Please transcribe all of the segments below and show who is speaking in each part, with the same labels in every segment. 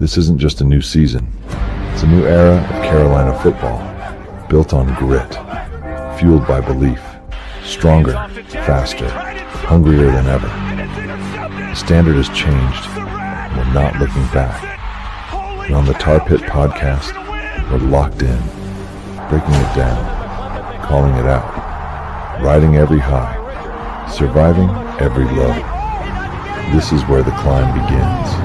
Speaker 1: This isn't just a new season. It's a new era of Carolina football, built on grit, fueled by belief, stronger, faster, hungrier than ever. The standard has changed, and we're not looking back. And on the Tar Pit podcast, we're locked in, breaking it down, calling it out, riding every high, surviving every low. This is where the climb begins.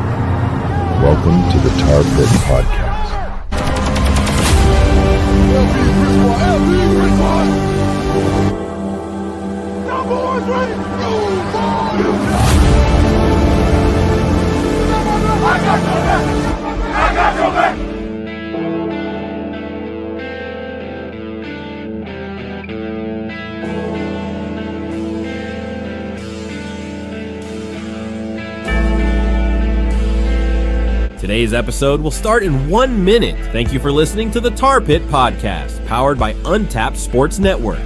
Speaker 1: Welcome to the Tar Pit Podcast.
Speaker 2: Today's episode will start in 1 minute. Thank you for listening to the Tar Pit Podcast, powered by Untapped Sports Network.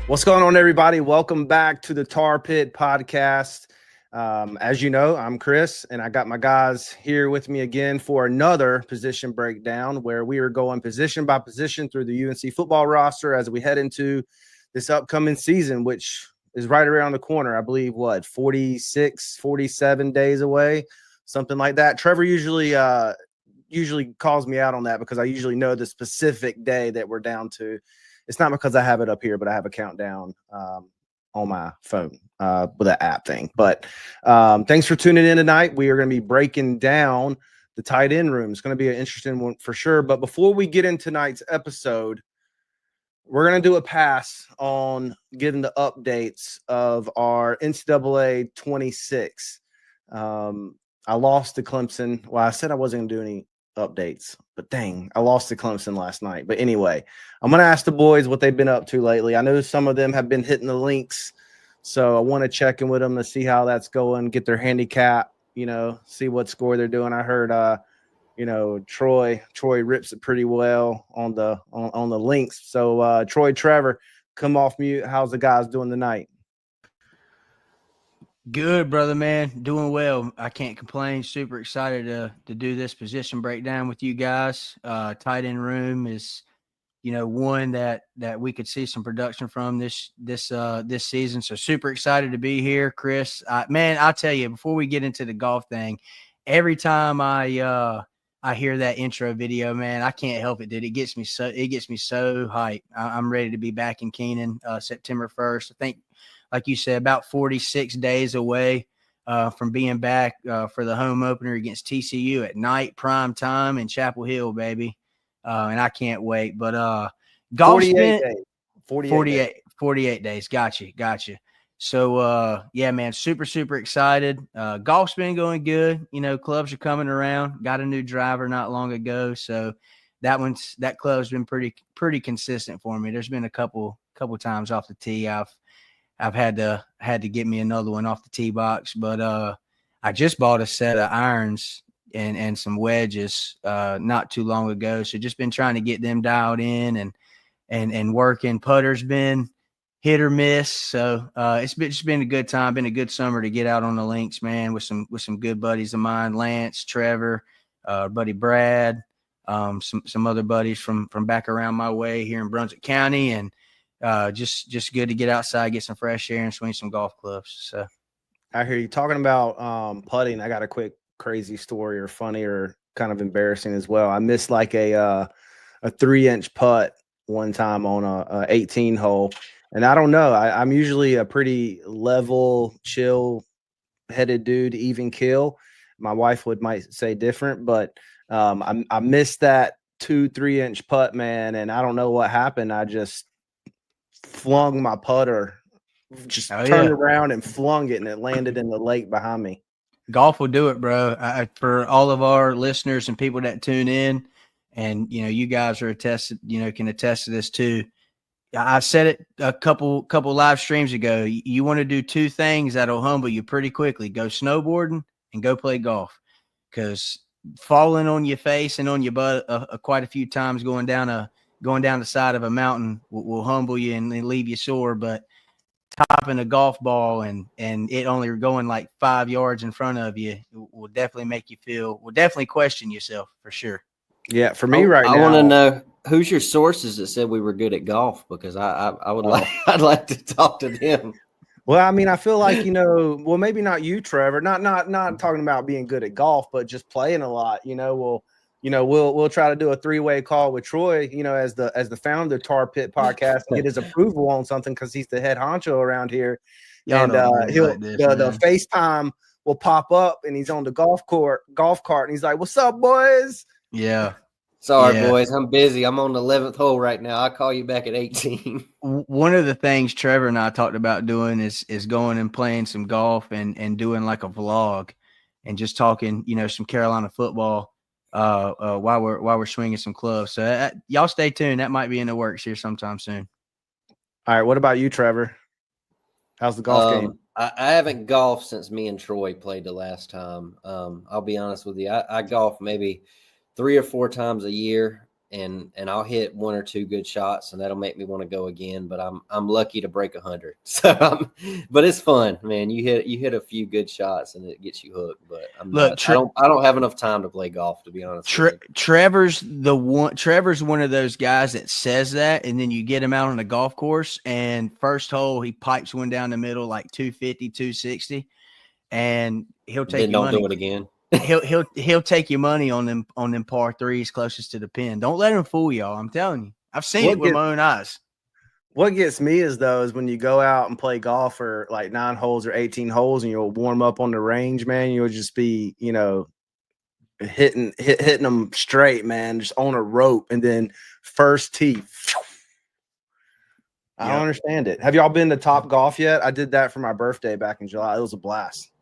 Speaker 3: What's going on, everybody? Welcome back to the Tar Pit Podcast. As you know, I'm Chris, and I got my guys here with me again for another position breakdown where we are going position by position through the UNC football roster as we head into this upcoming season, which is right around the corner. I believe, 46, 47 days away, something like that. Trevor usually calls me out on that because I usually know the specific day that we're down to. It's not because I have it up here, but I have a countdown on my phone with that app thing. But thanks for tuning in tonight. We are going to be breaking down the tight end room. It's going to be an interesting one for sure. But before we get into tonight's episode, we're going to do a pass on getting the updates of our NCAA 26. I lost to Clemson. Well, I said I wasn't going to do any updates, but dang, I lost to Clemson last night. But anyway, I'm going to ask the boys what they've been up to lately. I know some of them have been hitting the links, so I want to check in with them to see how that's going, get their handicap, see what score they're doing. I heard Troy rips it pretty well on the links. So Trevor, come off mute. How's the guys doing tonight?
Speaker 4: Good, brother, man. Doing well. I can't complain. Super excited to do this position breakdown with you guys. Tight end room is, one that we could see some production from this season. So super excited to be here, Chris. I'll tell you, before we get into the golf thing, every time I hear that intro video, man, I can't help it, dude. It gets me so hyped. I'm ready to be back in Keenan September 1st. I think, like you said, about 46 days away from being back for the home opener against TCU at night, prime time in Chapel Hill, baby. And I can't wait. But golf's 48 days. Gotcha. So, yeah, man, super, super excited. Golf's been going good. Clubs are coming around. Got a new driver not long ago. So that club's been pretty consistent for me. There's been a couple times off the tee I've had to get me another one off the tee box, but I just bought a set of irons and some wedges not too long ago. So just been trying to get them dialed in and working. Putter's been hit or miss. So it's been a good time, been a good summer to get out on the links, man, with some good buddies of mine, Lance, Trevor, buddy Brad, some other buddies from back around my way here in Brunswick County, and just good to get outside, get some fresh air, and swing some golf clubs. So
Speaker 3: I hear you talking about putting. I got a quick crazy story, or funny, or kind of embarrassing as well. I missed like a 3-inch putt one time on a 18 hole. And I don't know. I'm usually a pretty level, chill-headed dude, even kill. My wife might say different, but I missed that 2-3 inch putt, man, and I don't know what happened. I just flung my putter, just turned around and flung it, and it landed in the lake behind me.
Speaker 4: Golf will do it, bro. For all of our listeners and people that tune in, and you guys are can attest to this too. I said it a couple live streams ago. You want to do two things that'll humble you pretty quickly: go snowboarding and go play golf. Because falling on your face and on your butt quite a few times going down the side of a mountain will humble you and leave you sore. But topping a golf ball and it only going like 5 yards in front of you will definitely question yourself for sure.
Speaker 3: Yeah, for me now,
Speaker 5: I want to know who's your sources that said we were good at golf, because I would I'd like to talk to them.
Speaker 3: Well, I mean, I feel like, well, maybe not you, Trevor, not talking about being good at golf, but just playing a lot. We'll try to do a 3-way call with Troy, as the founder of the Tar Pit podcast, and get his approval on something, because he's the head honcho around here. And the FaceTime will pop up, and he's on the golf cart, and he's like, "What's up, boys?"
Speaker 4: Yeah.
Speaker 5: Sorry, boys. I'm busy. I'm on the 11th hole right now. I'll call you back at 18.
Speaker 4: One of the things Trevor and I talked about doing is going and playing some golf and doing like a vlog and just talking, some Carolina football while we're swinging some clubs. So y'all stay tuned. That might be in the works here sometime soon.
Speaker 3: All right. What about you, Trevor? How's the golf game?
Speaker 5: I haven't golfed since me and Troy played the last time. I'll be honest with you. I golf maybe 3 or 4 times a year, and I'll hit 1 or 2 good shots, and that'll make me want to go again. But I'm lucky to break 100. So, but it's fun, man. You hit a few good shots, and it gets you hooked. But I don't have enough time to play golf, to be honest.
Speaker 4: Trevor's one of those guys that says that, and then you get him out on the golf course, and first hole he pipes one down the middle like 250, 260, and he'll take. Then don't
Speaker 5: do it again.
Speaker 4: He'll take your money on them par threes closest to the pin. Don't let him fool y'all. I'm telling you, I've seen it with my own eyes.
Speaker 3: What gets me is when you go out and play golf for like 9 holes or 18 holes, and you'll warm up on the range, man. You'll just be, hitting them straight, man, just on a rope, and then first tee. I don't understand it. Have y'all been to Top Golf yet? I did that for my birthday back in July. It was a blast.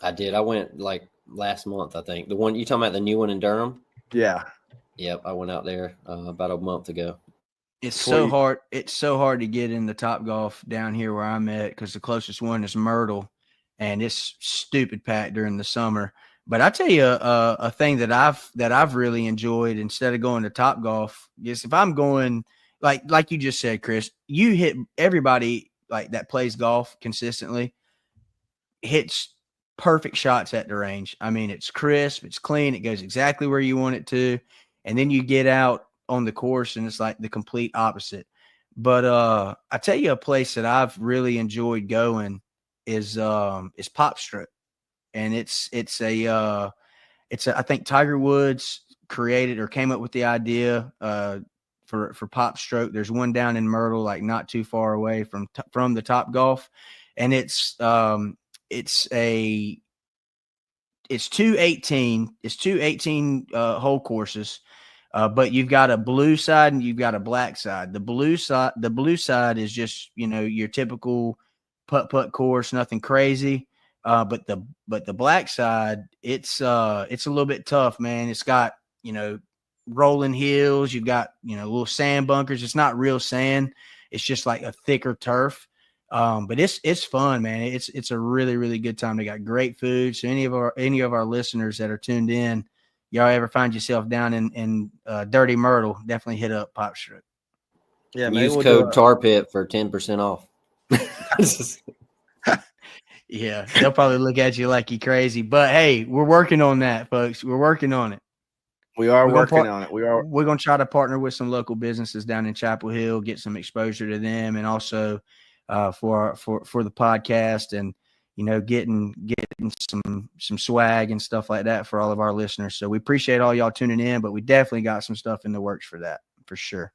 Speaker 5: I did. I went like last month, I think. The one you talking about, the new one in Durham?
Speaker 3: Yeah.
Speaker 5: Yep, I went out there about a month ago.
Speaker 4: It's so hard. It's so hard to get in the Top Golf down here where I'm at, because the closest one is Myrtle, and it's stupid packed during the summer. But I tell you, a thing that I've really enjoyed instead of going to Top Golf is if I'm going like you just said, Chris, you hit everybody like that plays golf consistently hits perfect shots at the range. I mean, it's crisp, it's clean, it goes exactly where you want it to. And then you get out on the course and it's like the complete opposite. But I tell you, a place that I've really enjoyed going is Pop Stroke. And it's I think Tiger Woods created or came up with the idea for Pop Stroke. There's one down in Myrtle, like not too far away from the Top Golf. And it's 2 18 hole courses, but you've got a blue side and you've got a black side. The blue side is just your typical putt course, nothing crazy. But the black side, it's a little bit tough, man. It's got rolling hills. You've got little sand bunkers. It's not real sand. It's just like a thicker turf. But it's fun, man. It's a really, really good time. They got great food. So any of our listeners that are tuned in, y'all ever find yourself down in Dirty Myrtle, definitely hit up Pop Stroke.
Speaker 3: Yeah,
Speaker 5: use code TARPIT for 10% off.
Speaker 4: Yeah, they'll probably look at you like you're crazy. But hey, we're working on that, folks. We're working on it.
Speaker 3: We're working on it.
Speaker 4: We're gonna try to partner with some local businesses down in Chapel Hill, get some exposure to them, and also for the podcast, and getting some swag and stuff like that for all of our listeners. So we appreciate all y'all tuning in, but we definitely got some stuff in the works for that, for sure.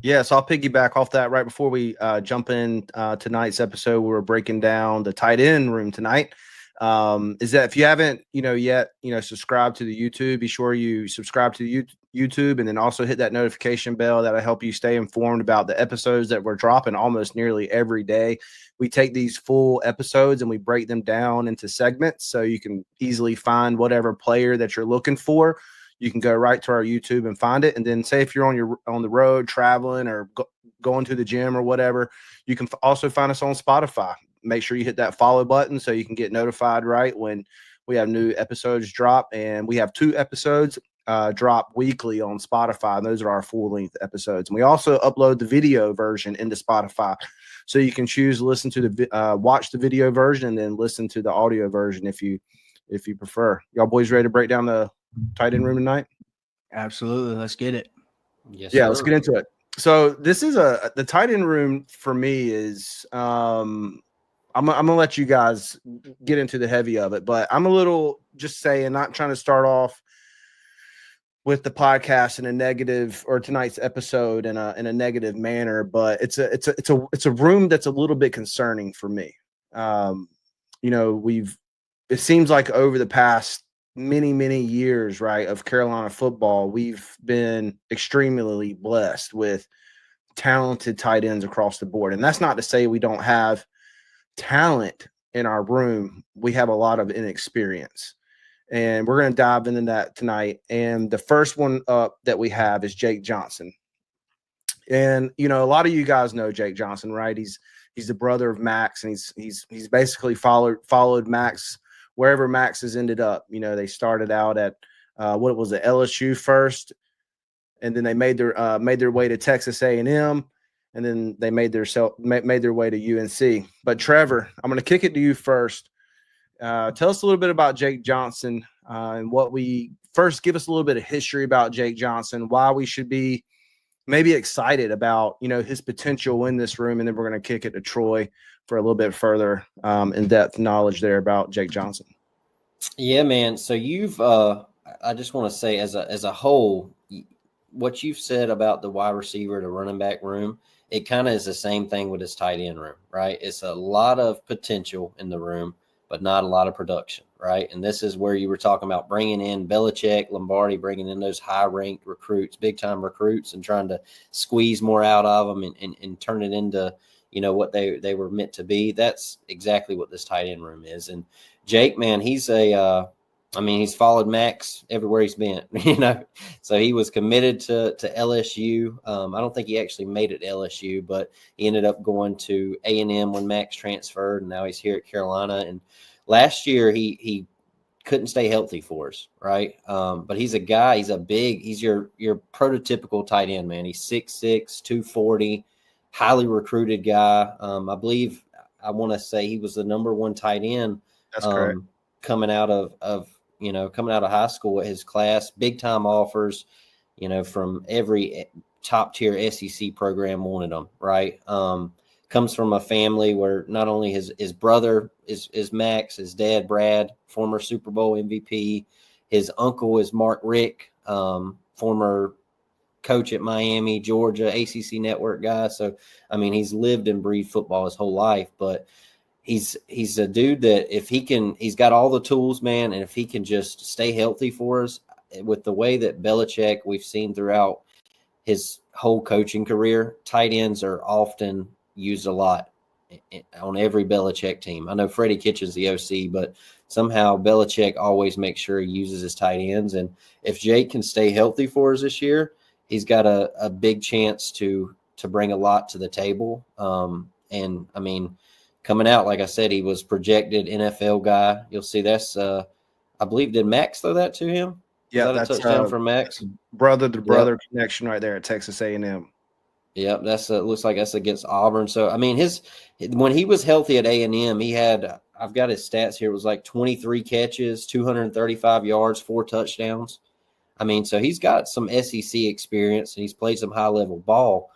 Speaker 3: Yeah, so I'll piggyback off that right before we jump in tonight's episode. We're breaking down the tight end room tonight. Is that if you haven't, yet, subscribe to the YouTube, be sure you subscribe to the YouTube, and then also hit that notification bell. That'll help you stay informed about the episodes that we're dropping almost nearly every day. We take these full episodes and we break them down into segments so you can easily find whatever player that you're looking for. You can go right to our YouTube and find it. And then say if you're on the road traveling or going to the gym or whatever, you can also find us on Spotify. Make sure you hit that follow button so you can get notified right when we have new episodes drop. And we have 2 episodes drop weekly on Spotify. And those are our full-length episodes. And we also upload the video version into Spotify. So you can choose to listen to watch the video version and then listen to the audio version if you prefer. Y'all boys ready to break down the tight end room tonight?
Speaker 4: Absolutely. Let's get it.
Speaker 5: Yes,
Speaker 3: Yeah,
Speaker 5: sir.
Speaker 3: let's get into it. So this is the tight end room for me is I'm gonna let you guys get into the heavy of it, but I'm a little just saying, not trying to start off with the podcast in a negative, or tonight's episode in a negative manner, but it's a room that's a little bit concerning for me. It seems like over the past many years, right, of Carolina football, we've been extremely blessed with talented tight ends across the board. And that's not to say we don't have talent in our room. We have a lot of inexperience. And we're going to dive into that tonight. And the first one up that we have is Jake Johnson. And, a lot of you guys know Jake Johnson, right? He's the brother of Max, and he's basically followed Max wherever Max has ended up. They started out at LSU first, and then they made their way to Texas A&M, and then they made their way to UNC. But Trevor, I'm going to kick it to you first. Tell us a little bit about Jake Johnson, and give us a little bit of history about Jake Johnson, why we should be maybe excited about, his potential in this room. And then we're going to kick it to Troy for a little bit further in-depth knowledge there about Jake Johnson.
Speaker 5: Yeah, man. So I just want to say as a whole, what you've said about the wide receiver to running back room, it kind of is the same thing with his tight end room, right? It's a lot of potential in the room, but not a lot of production, right? And this is where you were talking about bringing in Belichick, Lombardi, bringing in those high-ranked recruits, big-time recruits, and trying to squeeze more out of them and turn it into, what they were meant to be. That's exactly what this tight end room is. And Jake, man, he's he's followed Max everywhere he's been, So he was committed to LSU. I don't think he actually made it to LSU, but he ended up going to A&M when Max transferred, and now he's here at Carolina. And last year he couldn't stay healthy for us, right? But he's a guy. He's your prototypical tight end, man. He's 6'6", 240, highly recruited guy. I want to say he was the number 1 tight end.
Speaker 3: That's correct.
Speaker 5: Coming out of high school at his class, big time offers, from every top tier SEC program wanted him, right? Comes from a family where not only his brother is Max, his dad, Brad, former Super Bowl MVP. His uncle is Mark Rick, former coach at Miami, Georgia, ACC network guy. So, he's lived and breathed football his whole life, but he's a dude that he's got all the tools, man. And if he can just stay healthy for us, with the way that Belichick, we've seen throughout his whole coaching career, tight ends are often used a lot on every Belichick team. I know Freddie Kitchens the OC, but somehow Belichick always makes sure he uses his tight ends. And if Jake can stay healthy for us this year, he's got a big chance to bring a lot to the table. Coming out, like I said, he was projected NFL guy. You'll see that's, I believe, did Max throw that to him?
Speaker 3: Yeah,
Speaker 5: that's a touchdown from Max.
Speaker 3: Brother to brother connection right there at Texas A&M.
Speaker 5: Yep, that's looks like that's against Auburn. So when he was healthy at A&M, he had, I've got his stats here. It was like 23 catches, 235 yards, 4 touchdowns. So he's got some SEC experience and he's played some high level ball.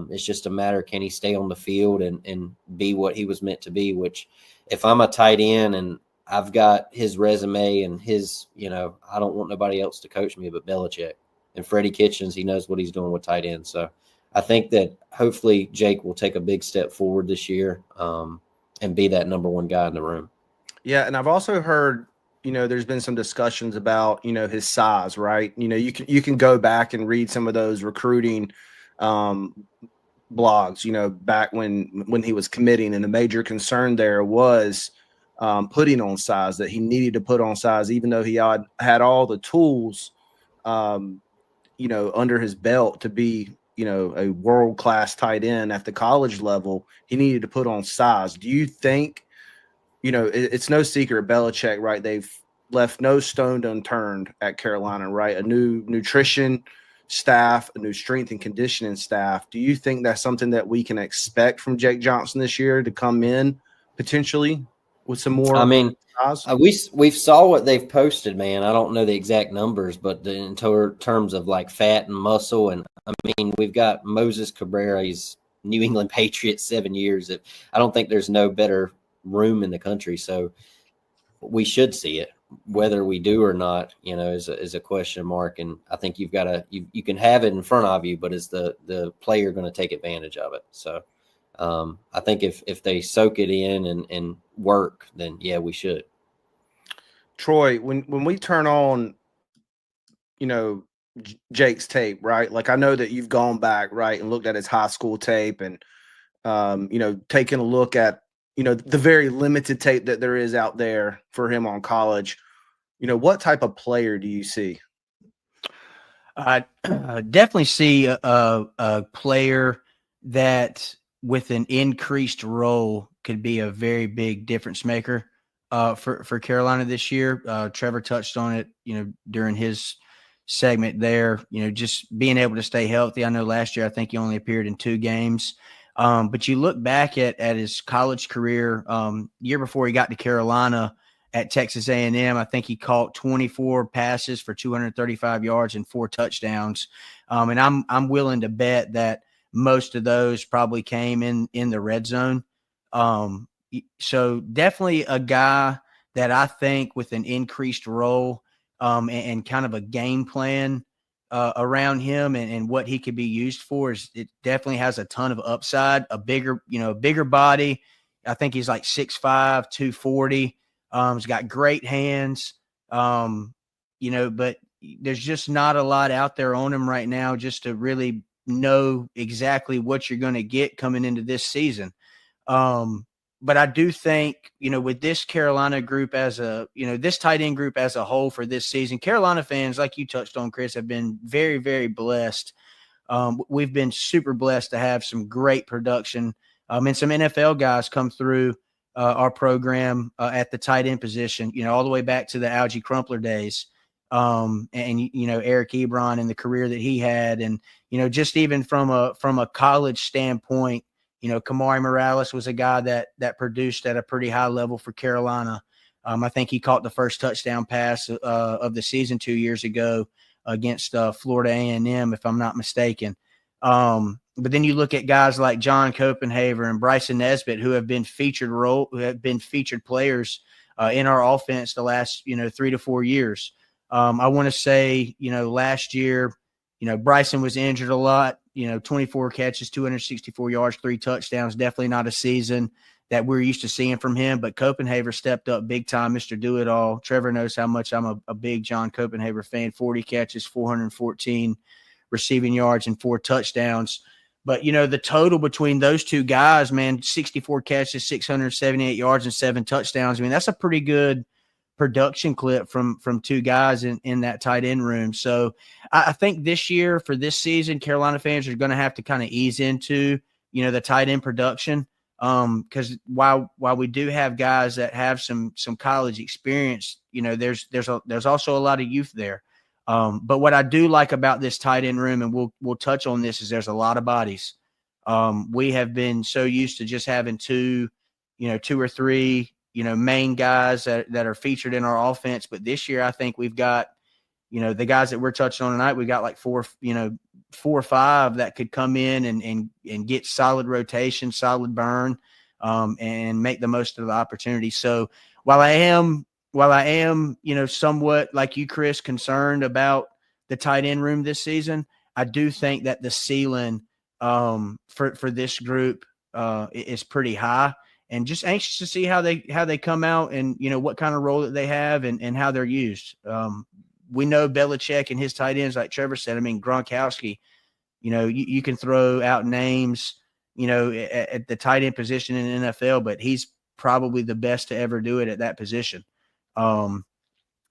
Speaker 5: It's just a matter, can he stay on the field and be what he was meant to be, which if I'm a tight end and I've got his resume and his, I don't want nobody else to coach me but Belichick. And Freddie Kitchens, he knows what he's doing with tight ends. So I think that hopefully Jake will take a big step forward this year and be that number one guy in the room.
Speaker 3: Yeah, and I've also heard, there's been some discussions about, his size, right? You can go back and read some of those recruiting blogs, back when he was committing, and the major concern there was putting on size, that he needed to put on size, even though he had all the tools, under his belt to be, a world-class tight end at the college level. He needed to put on size. Do you think, it's no secret, Belichick, right? They've left no stone unturned at Carolina, right? A new nutrition staff, a new strength and conditioning staff. Do you think that's something that we can expect from Jake Johnson this year to come in potentially with some more?
Speaker 5: I mean, we saw what they've posted, man. I don't know the exact numbers, but in terms of like fat and muscle, and I mean, we've got Moses Cabrera. He's New England Patriots 7 years. I don't think there's no better room in the country, so we should see it. Whether we do or not, is a question mark. And I think you've got to you can have it in front of you, but is the player going to take advantage of it? So I think if they soak it in and work, then yeah, we should.
Speaker 3: Troy, when we turn on, Jake's tape, right? Like, I know that you've gone back, right, and looked at his high school tape and, taken a look at, the very limited tape that there is out there for him on college. What type of player do you see?
Speaker 4: I definitely see a player that with an increased role could be a very big difference maker for Carolina this year. Trevor touched on it, during his segment there, just being able to stay healthy. I know last year, I think he only appeared in 2 games. But you look back at his college career, year before he got to Carolina at Texas A&M, I think he caught 24 passes for 235 yards and 4 touchdowns. And I'm willing to bet that most of those probably came in the red zone. So definitely a guy that I think with an increased role and kind of a game plan around him and what he could be used for, is it definitely has a ton of upside. A bigger body. I think he's like 6'5", 240. He's got great hands. But there's just not a lot out there on him right now just to really know exactly what you're going to get coming into this season. But I do think, with this Carolina group this tight end group as a whole for this season, Carolina fans, like you touched on, Chris, have been very, very blessed. We've been super blessed to have some great production and some NFL guys come through our program at the tight end position, all the way back to the Algie Crumpler days. And Eric Ebron and the career that he had. And, just even from a college standpoint, Kamari Morales was a guy that produced at a pretty high level for Carolina. I think he caught the first touchdown pass of the season 2 years ago against Florida A&M, if I'm not mistaken. But then you look at guys like John Copenhaver and Bryson Nesbitt, who have been featured players in our offense the last 3 to 4 years. I want to say last year, Bryson was injured a lot. 24 catches, 264 yards, 3 touchdowns. Definitely not a season that we're used to seeing from him. But Copenhaver stepped up big time, Mr. Do-It-All. Trevor knows how much I'm a big John Copenhaver fan. 40 catches, 414 receiving yards, and 4 touchdowns. But, the total between those two guys, man, 64 catches, 678 yards, and 7 touchdowns. I mean, that's a pretty good production clip from 2 guys in that tight end room. So I think this year, for this season, Carolina fans are going to have to kind of ease into, the tight end production. Because while we do have guys that have some college experience, there's also a lot of youth there. But what I do like about this tight end room, and we'll touch on this, is there's a lot of bodies. We have been so used to just having 2 or 3, main guys that are featured in our offense. But this year, I think we've got, the guys that we're touching on tonight, we got like 4 or 5 that could come in and get solid rotation, solid burn, and make the most of the opportunity. So while I am, somewhat like you, Chris, concerned about the tight end room this season, I do think that the ceiling for this group is pretty high, and just anxious to see how they come out and, you know, what kind of role that they have and how they're used. We know Belichick and his tight ends, like Trevor said. I mean, Gronkowski, you know, you can throw out names, you know, at the tight end position in the NFL, but he's probably the best to ever do it at that position.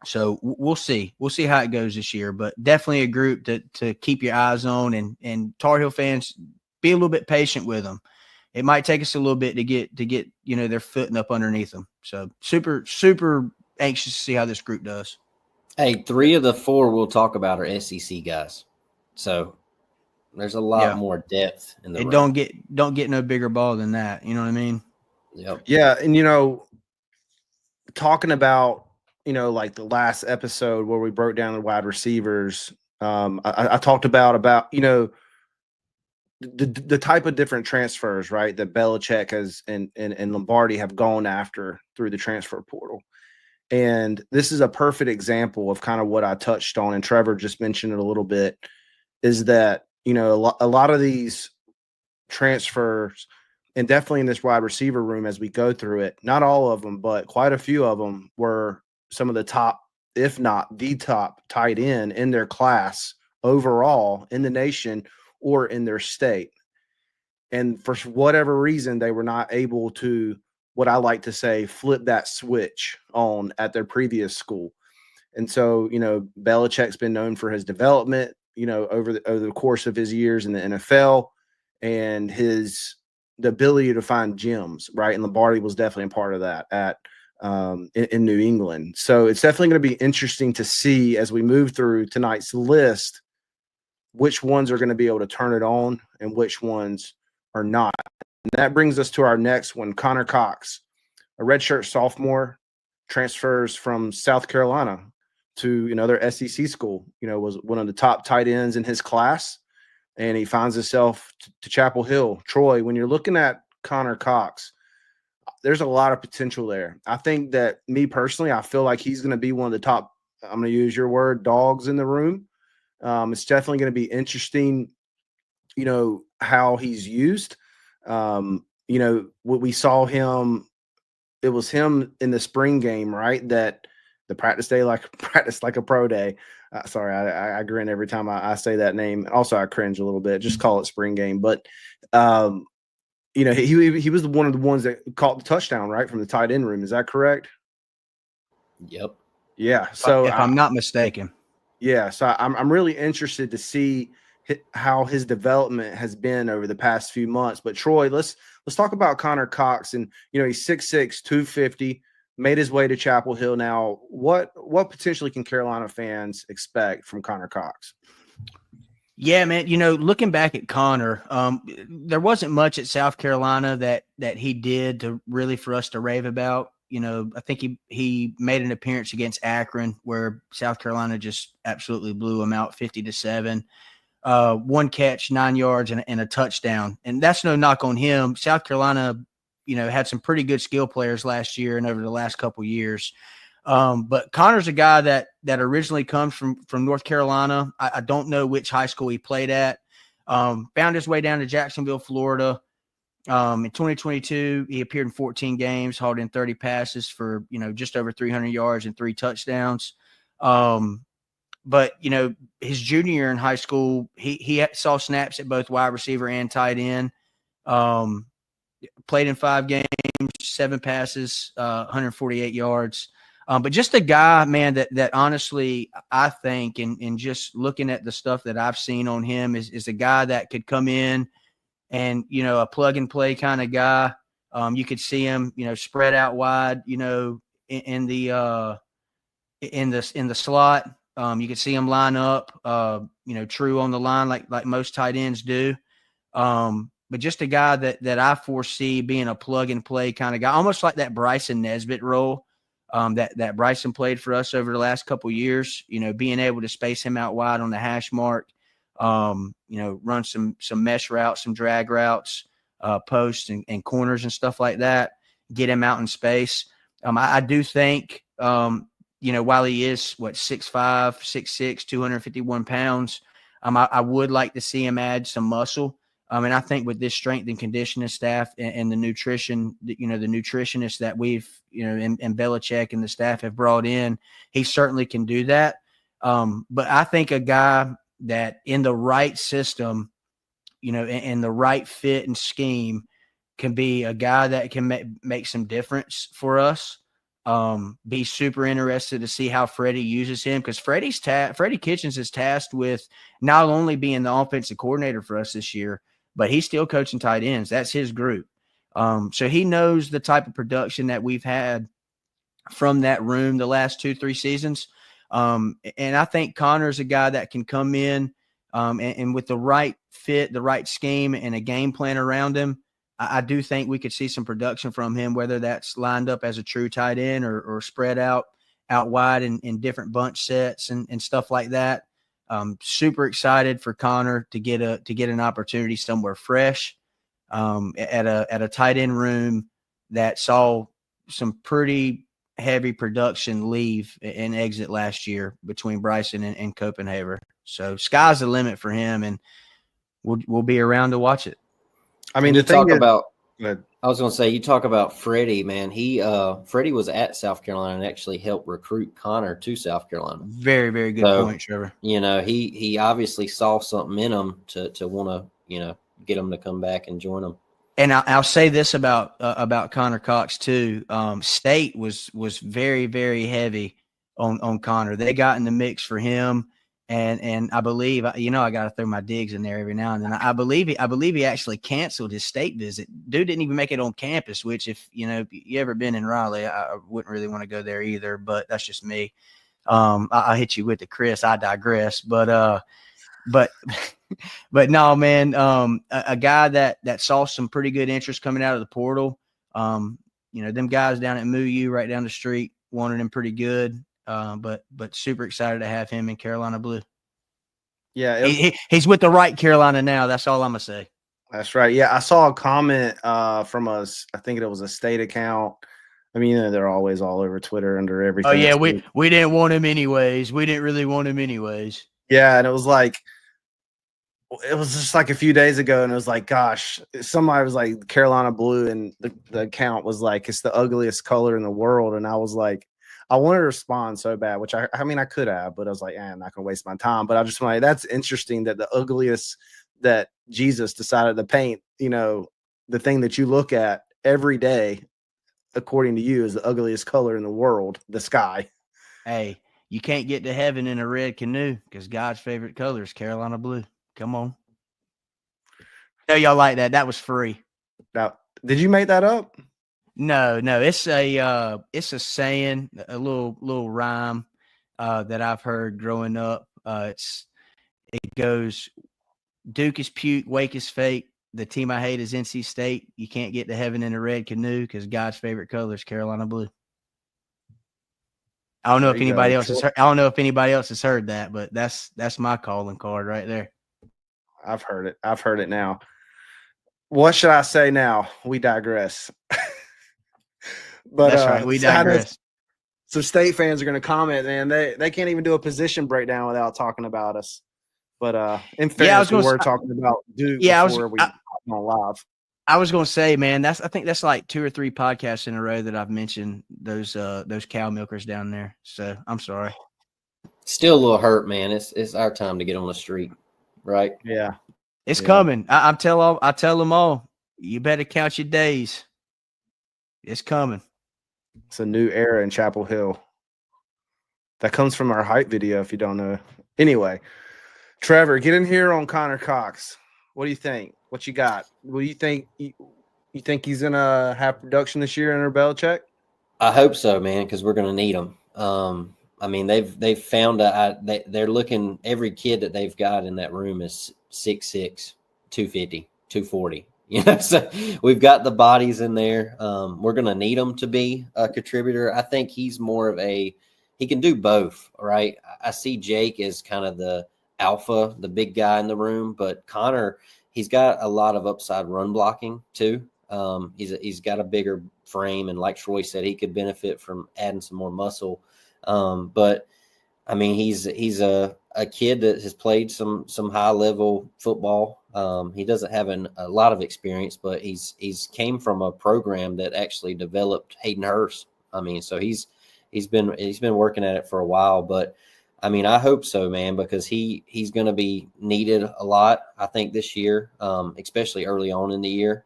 Speaker 4: So we'll see. We'll see how it goes this year, but definitely a group to keep your eyes on, and Tar Heel fans, be a little bit patient with them. It might take us a little bit to get, you know, their footing up underneath them. So super, super anxious to see how this group does.
Speaker 5: Hey, 3 of the 4 we'll talk about are SEC guys. So there's a lot more depth in the
Speaker 4: It
Speaker 5: room.
Speaker 4: don't get no bigger ball than that. You know what I mean?
Speaker 5: Yep.
Speaker 3: Yeah, and you know, talking about, you know, like the last episode where we broke down the wide receivers, I talked about, you know, the type of different transfers, right, that Belichick has and Lombardi have gone after through the transfer portal. And this is a perfect example of kind of what I touched on, and Trevor just mentioned it a little bit, is that, you know, a lot of these transfers, and definitely in this wide receiver room as we go through it, not all of them, but quite a few of them were some of the top, if not the top tight end in their class overall in the nation or in their state. And for whatever reason, they were not able to, what I like to say, flip that switch on at their previous school. And so, you know, Belichick's been known for his development, you know, over the course of his years in the NFL, and the ability to find gems, right? And Lombardi was definitely a part of that in New England. So it's definitely going to be interesting to see as we move through tonight's list, which ones are going to be able to turn it on and which ones are not. And that brings us to our next one, Connor Cox, a redshirt sophomore, transfers from South Carolina to another SEC school, you know, was one of the top tight ends in his class, and he finds himself to Chapel Hill. Troy, when you're looking at Connor Cox, there's a lot of potential there. I think that, me personally, I feel like he's going to be one of the top, I'm going to use your word, dogs in the room. It's definitely going to be interesting, you know, how he's used. You know, what we saw him, it was him in the spring game, right? That the practice like a pro day. Sorry, I grin every time I say that name. Also, I cringe a little bit. Just call it spring game. But, you know, he was one of the ones that caught the touchdown, right, from the tight end room. Is that correct?
Speaker 5: Yep.
Speaker 3: Yeah. So
Speaker 4: if I'm not mistaken.
Speaker 3: Yeah. So I'm really interested to see how his development has been over the past few months. But Troy, let's talk about Connor Cox. And, you know, he's 6'6", 250, made his way to Chapel Hill. Now, what potentially can Carolina fans expect from Connor Cox?
Speaker 4: Yeah, man. You know, looking back at Connor, there wasn't much at South Carolina that he did to really for us to rave about. You know, I think he made an appearance against Akron where South Carolina just absolutely blew him out 50-7. 1 catch, 9 yards, and a touchdown. And that's no knock on him. South Carolina, you know, had some pretty good skill players last year and over the last couple of years. But Connor's a guy that originally comes from North Carolina. I don't know which high school he played at. Found his way down to Jacksonville, Florida. In 2022, he appeared in 14 games, hauled in 30 passes for, you know, just over 300 yards and 3 touchdowns. But, you know, his junior year in high school, he saw snaps at both wide receiver and tight end. Played in 5 games, 7 passes, 148 yards. But just a guy, man, that honestly, I think, and just looking at the stuff that I've seen on him, is a guy that could come in and, you know, a plug and play kind of guy. You could see him, you know, spread out wide, you know, in the slot. You could see him line up, you know, true on the line like most tight ends do. But just a guy that I foresee being a plug and play kind of guy, almost like that Bryson Nesbitt role that Bryson played for us over the last couple of years. You know, being able to space him out wide on the hash mark, you know, run some mesh routes, some drag routes, posts and corners and stuff like that. Get him out in space. I do think, you know, while he is 6'5", 6'6", 251 pounds, I would like to see him add some muscle. And I think with this strength and conditioning staff and the nutrition, the nutritionists that we've, and Belichick and the staff have brought in, he certainly can do that. But I think a guy that in the right system, and the right fit and scheme can be a guy that can make some difference for us. Be super interested to see how Freddie uses him, because Freddie Kitchens is tasked with not only being the offensive coordinator for us this year, but he's still coaching tight ends. That's his group. So he knows the type of production that we've had from that room the last 2-3 seasons. And I think Connor's a guy that can come in and with the right fit, the right scheme, and a game plan around him, I do think we could see some production from him, whether that's lined up as a true tight end or spread out wide in different bunch sets and stuff like that. Super excited for Connor to get an opportunity somewhere fresh at a tight end room that saw some pretty heavy production leave and exit last year between Bryson and Copenhagen. So sky's the limit for him, and we'll be around to watch it.
Speaker 3: I mean,
Speaker 5: you talk about.
Speaker 3: I
Speaker 5: was going to say, you talk about Freddie, man. Freddie was at South Carolina and actually helped recruit Connor to South Carolina.
Speaker 4: Very, very good point, Trevor.
Speaker 5: He obviously saw something in him to want to get him to come back and join him.
Speaker 4: And I'll say this about Connor Cox too. State was very, very heavy on Connor. They got in the mix for him. And I believe, I got to throw my digs in there every now and then. I believe he actually canceled his state visit. Dude didn't even make it on campus, which if you ever been in Raleigh, I wouldn't really want to go there either, but that's just me. I'll hit you with the Chris. I digress. But no, man, a guy that saw some pretty good interest coming out of the portal. Them guys down at MooU right down the street wanted him pretty good. But super excited to have him in Carolina blue.
Speaker 3: Yeah,
Speaker 4: he's with the right Carolina now. That's all I'm gonna say.
Speaker 3: That's right. Yeah, I saw a comment from us. I think it was a state account. I mean, they're always all over Twitter under everything.
Speaker 4: Oh yeah, we didn't want him anyways. We didn't really want him anyways.
Speaker 3: Yeah, and it was just like a few days ago, and it was like, gosh, somebody was like Carolina blue, and the account was like, it's the ugliest color in the world, and I was like, I wanted to respond so bad, which I mean, I could have, but I was like, I'm not going to waste my time. But I just want that's interesting that the ugliest that Jesus decided to paint, the thing that you look at every day, according to you, is the ugliest color in the world, the sky.
Speaker 4: Hey, you can't get to heaven in a red canoe because God's favorite color is Carolina blue. Come on. Tell y'all like that. That was free.
Speaker 3: Now, did you make that up?
Speaker 4: No, it's a saying, a little rhyme that I've heard growing up. It goes, Duke is puke, Wake is fake. The team I hate is NC State. You can't get to heaven in a red canoe because God's favorite color is Carolina blue. I don't know if anybody else has heard that, but that's my calling card right there. I've heard it now.
Speaker 3: What should I say now? We digress. But
Speaker 4: that's right. We digress.
Speaker 3: So state fans are going to comment, man. They can't even do a position breakdown without talking about us. But in fairness, we were talking about Duke before we got on live.
Speaker 4: I was going to say, man, I think that's like 2 or 3 podcasts in a row that I've mentioned those cow milkers down there. So I'm sorry.
Speaker 5: Still a little hurt, man. It's our time to get on the street, right?
Speaker 3: Yeah,
Speaker 4: it's coming. I tell them all, you better count your days. It's coming.
Speaker 3: It's a new era in Chapel Hill. That comes from our hype video, if you don't know. Anyway, Trevor, get in here on Connor Cox. What do you think? What you got? What do you think? You think he's gonna have production this year under Belichick?
Speaker 5: I hope so, man, because we're gonna need him. I mean, they've found they're looking. Every kid that they've got in that room is 6'6", 250, 240. So we've got the bodies in there. We're going to need him to be a contributor. I think he's more of he can do both, right? I see Jake as kind of the alpha, the big guy in the room, but Connor, he's got a lot of upside run blocking too. He's got a bigger frame, and like Troy said, he could benefit from adding some more muscle. But I mean, he's a kid that has played some high level football. He doesn't have a lot of experience, but he's came from a program that actually developed Hayden Hurst. I mean, so he's been working at it for a while, but I mean, I hope so, man, because he's going to be needed a lot, I think, this year, especially early on in the year.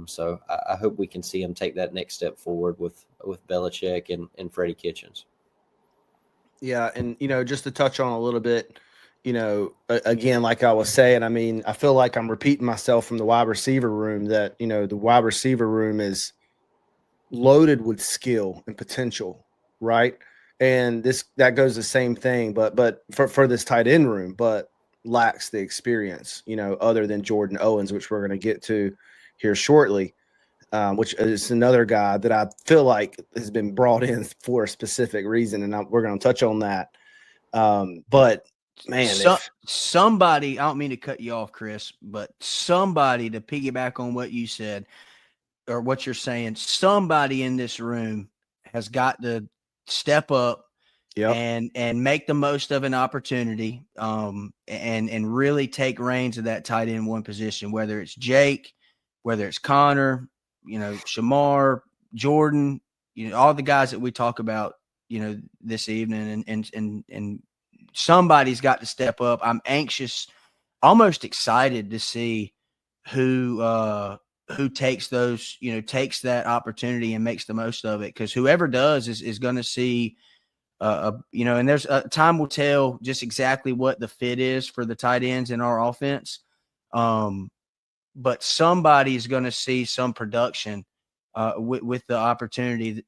Speaker 5: So I hope we can see him take that next step forward with Belichick and Freddie Kitchens.
Speaker 3: Yeah, and just to touch on a little bit, again, like I was saying, I mean, I feel like I'm repeating myself from the wide receiver room that the wide receiver room is loaded with skill and potential, right? And that goes the same thing, but for this tight end room, but lacks the experience, other than Jordan Owens, which we're going to get to here shortly, which is another guy that I feel like has been brought in for a specific reason, and we're going to touch on that. But man,
Speaker 4: somebody, I don't mean to cut you off, Chris, but somebody, to piggyback on what you said or what you're saying, somebody in this room has got to step up and make the most of an opportunity, and really take reins of that tight end one position, whether it's Jake, whether it's Connor, Shamar, Jordan, all the guys that we talk about, this evening, and somebody's got to step up. I'm anxious, almost excited to see who takes those, takes that opportunity and makes the most of it. Because whoever does is going to see, and there's time will tell just exactly what the fit is for the tight ends in our offense. But somebody's going to see some production with the opportunities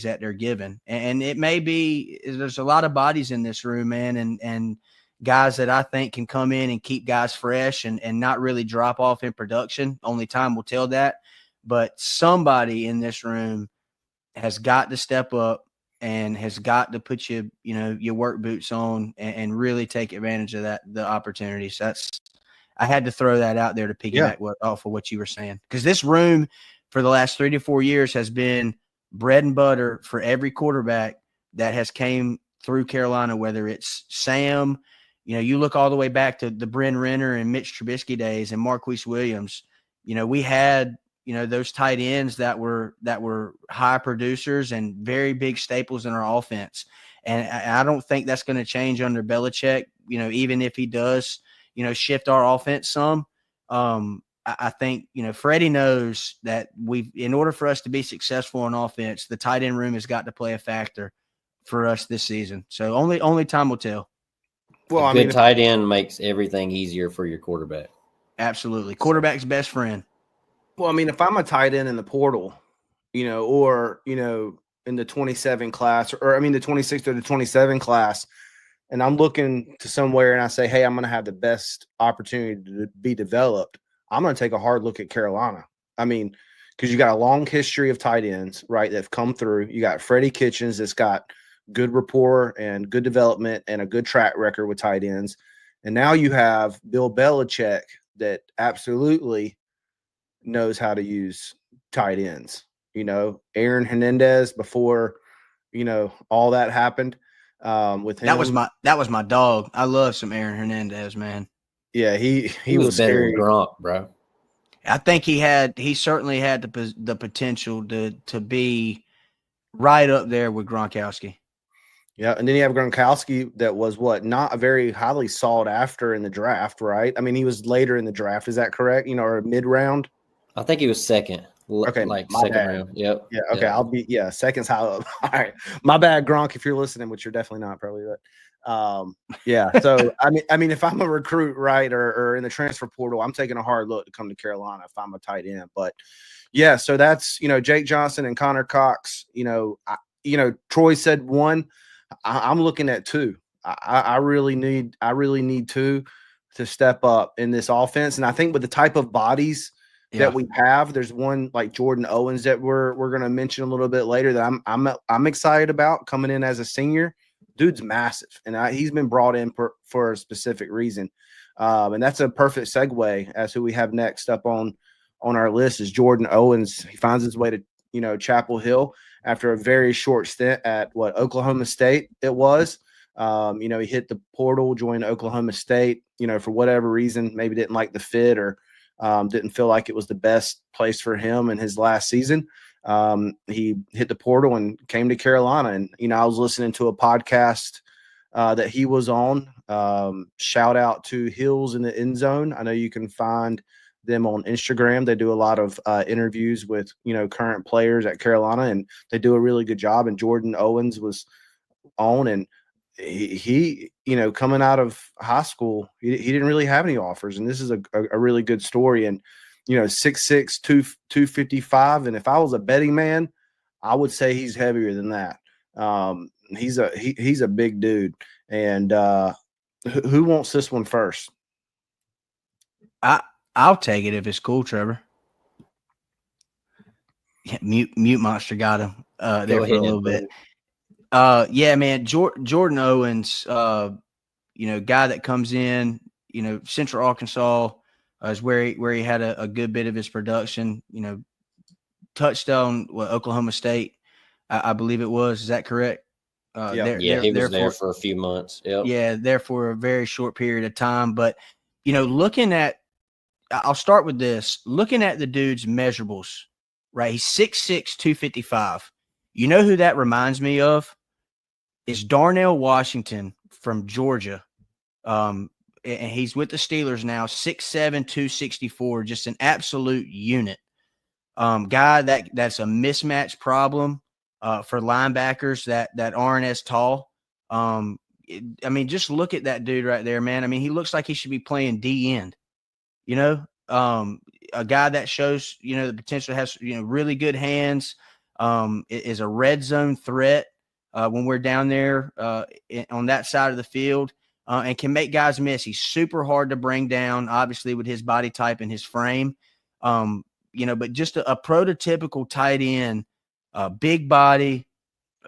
Speaker 4: that they're given. And it may be, there's a lot of bodies in this room, man, and guys that I think can come in and keep guys fresh and not really drop off in production. Only time will tell that. But somebody in this room has got to step up and has got to put your work boots on and really take advantage of the opportunities. I had to throw that out there to piggyback off of what you were saying, because this room for the last 3 to 4 years has been bread and butter for every quarterback that has came through Carolina, whether it's Sam, you look all the way back to the Bryn Renner and Mitch Trubisky days and Marquise Williams. We had, those tight ends that were high producers and very big staples in our offense. And I don't think that's going to change under Belichick, even if he does, shift our offense some. I think, Freddie knows that in order for us to be successful on offense, the tight end room has got to play a factor for us this season. So only time will tell.
Speaker 5: Well, a good tight end makes everything easier for your quarterback.
Speaker 4: Absolutely. Quarterback's best friend.
Speaker 3: Well, I mean, if I'm a tight end in the portal, or, in the 27 class, or the 26 or the 27 class, and I'm looking to somewhere and I say, hey, I'm going to have the best opportunity to be developed, I'm going to take a hard look at Carolina. I mean, because you got a long history of tight ends, right, that have come through. You got Freddie Kitchens that's got good rapport and good development and a good track record with tight ends. And now you have Bill Belichick that absolutely knows how to use tight ends. Aaron Hernandez before, all that happened with him.
Speaker 4: That was my dog. I love some Aaron Hernandez, man.
Speaker 3: Yeah, he was
Speaker 5: better
Speaker 3: scary.
Speaker 5: than Gronk, bro.
Speaker 4: I think he certainly had the potential to be right up there with Gronkowski.
Speaker 3: Yeah, and then you have Gronkowski that was not a very highly sought after in the draft, right? I mean, he was later in the draft. Is that correct? Or mid round?
Speaker 5: I think he was second.
Speaker 3: Okay,
Speaker 5: second round. Yep.
Speaker 3: Yeah. Okay, I'll be seconds high up. All right, my bad, Gronk. If you're listening, which you're definitely not, probably, but yeah. So I mean, if I'm a recruit, right, or in the transfer portal, I'm taking a hard look to come to Carolina if I'm a tight end. But yeah, so that's Jake Johnson and Connor Cox. Troy said one. I'm looking at two. I really need two to step up in this offense, and I think with the type of bodies that we have, there's one like Jordan Owens that we're going to mention a little bit later that I'm excited about coming in as a senior. Dude's massive, and he's been brought in for a specific reason, and that's a perfect segue as who we have next up on our list is Jordan Owens. He finds his way to Chapel Hill after a very short stint at Oklahoma State it was. He hit the portal, joined Oklahoma State, for whatever reason, maybe didn't like the fit or didn't feel like it was the best place for him in his last season. He hit the portal and came to Carolina. And, I was listening to a podcast that he was on. Shout out to Hills in the End Zone. I know you can find them on Instagram. They do a lot of interviews with, current players at Carolina, and they do a really good job. And Jordan Owens was on, and he coming out of high school, he didn't really have any offers. And this is a really good story. And, 6'6", 255. And if I was a betting man, I would say he's heavier than that. He's a big dude. And who wants this one first?
Speaker 4: I'll take it if it's cool, Trevor. Yeah, mute monster got him there for a little bit. Yeah, man, Jordan Owens, guy that comes in, Central Arkansas is where he had a good bit of his production. Touchdown Oklahoma State, I believe it was. Is that correct?
Speaker 5: He was there for a few months. Yep. Yeah,
Speaker 4: there for a very short period of time. But I'll start with this. Looking at the dude's measurables, right? He's 6'6", 255. You know who that reminds me of? Is Darnell Washington from Georgia. And he's with the Steelers now, 6'7", 264, just an absolute unit. Guy that's a mismatch problem for linebackers that aren't as tall. Just look at that dude right there, man. He looks like he should be playing D end. A guy that shows, the potential, has, really good hands, is a red zone threat when we're down there on that side of the field, and can make guys miss. He's super hard to bring down, obviously, with his body type and his frame. But just a prototypical tight end, big body,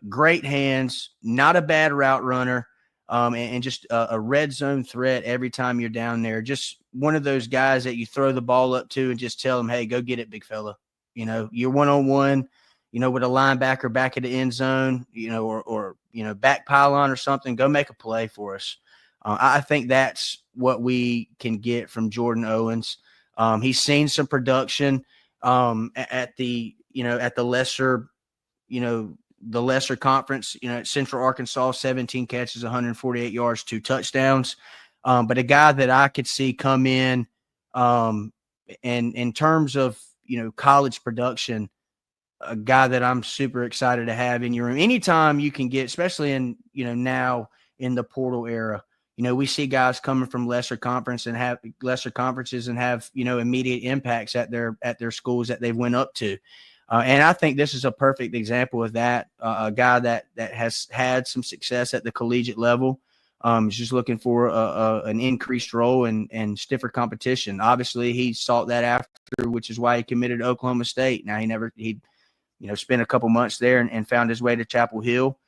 Speaker 4: great hands, not a bad route runner, and just a red zone threat every time you're down there. Just one of those guys that you throw the ball up to and just tell them, hey, go get it, big fella. You're one-on-one, with a linebacker back at the end zone, or back pylon or something, go make a play for us. I think that's what we can get from Jordan Owens. He's seen some production at the lesser, the lesser conference, at Central Arkansas, 17 catches, 148 yards, 2 touchdowns. But a guy that I could see come in, and in terms of, college production, a guy that I'm super excited to have in your room. Anytime you can get, especially in, now in the portal era, we see guys coming from lesser conferences and have immediate impacts at their schools that they went up to. And I think this is a perfect example of that. A guy that has had some success at the collegiate level, is just looking for an increased role and stiffer competition. Obviously, he sought that after, which is why he committed to Oklahoma State. Now he spent a couple months there and found his way to Chapel Hill.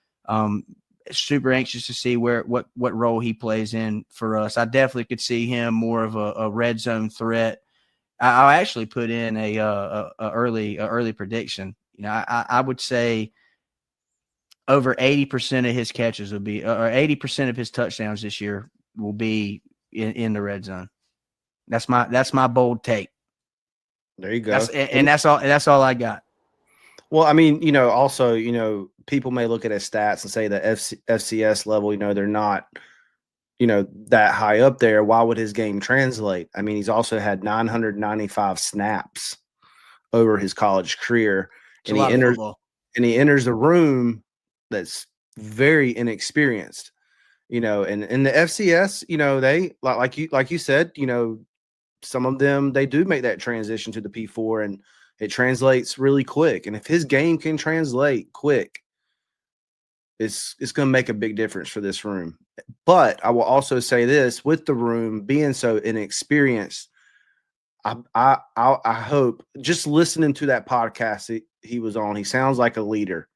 Speaker 4: Super anxious to see what role he plays in for us. I definitely could see him more of a red zone threat. I'll actually put in a early prediction. I would say over 80% of his catches will be, or 80% of his touchdowns this year will be in the red zone. That's my bold take.
Speaker 3: There you go.
Speaker 4: That's all I got.
Speaker 3: Well, also, people may look at his stats and say the FCS level, they're not, that high up there. Why would his game translate? He's also had 995 snaps over his college career. And he enters the room that's very inexperienced, and in the FCS, they like you said, some of them, they do make that transition to the P4 and it translates really quick. And if his game can translate quick, it's going to make a big difference for this room. But I will also say this, with the room being so inexperienced, I hope, just listening to that podcast he was on, he sounds like a leader.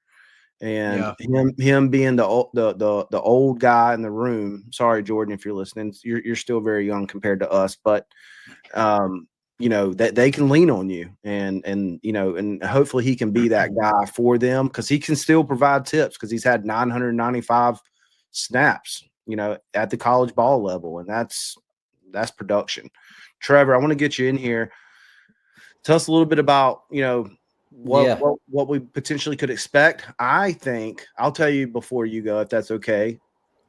Speaker 3: And him being the old guy in the room. Sorry, Jordan, if you're listening, you're still very young compared to us, but that they can lean on you, and hopefully he can be that guy for them, because he can still provide tips, because he's had 995 snaps, at the college ball level, and that's production. Trevor, I want to get you in here. Tell us a little bit about, what we potentially could expect. I think I'll tell you before you go, if that's okay.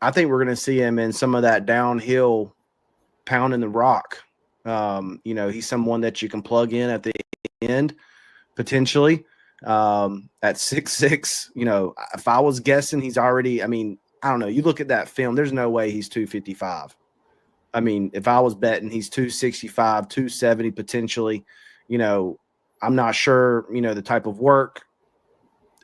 Speaker 3: I think we're going to see him in some of that downhill pounding the rock. He's someone that you can plug in at the end potentially at 6'6". If I was guessing, he's already, I don't know. You look at that film, there's no way he's 255. If I was betting, he's 265, 270 potentially. I'm not sure, the type of work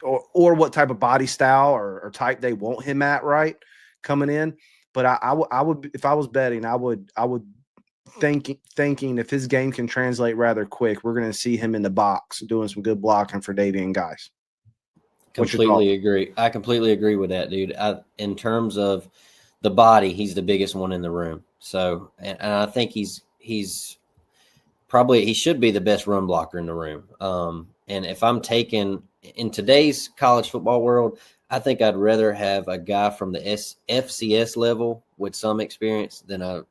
Speaker 3: or what type of body style or type they want him at, right, coming in. But I would, if I was betting, I would thinking if his game can translate rather quick, we're going to see him in the box doing some good blocking for Davian guys.
Speaker 5: Completely agree. I completely agree with that, dude. In terms of the body, he's the biggest one in the room. So, and I think he's probably, he should be the best run blocker in the room. And if I'm taking in today's college football world, I think I'd rather have a guy from the FCS level with some experience than a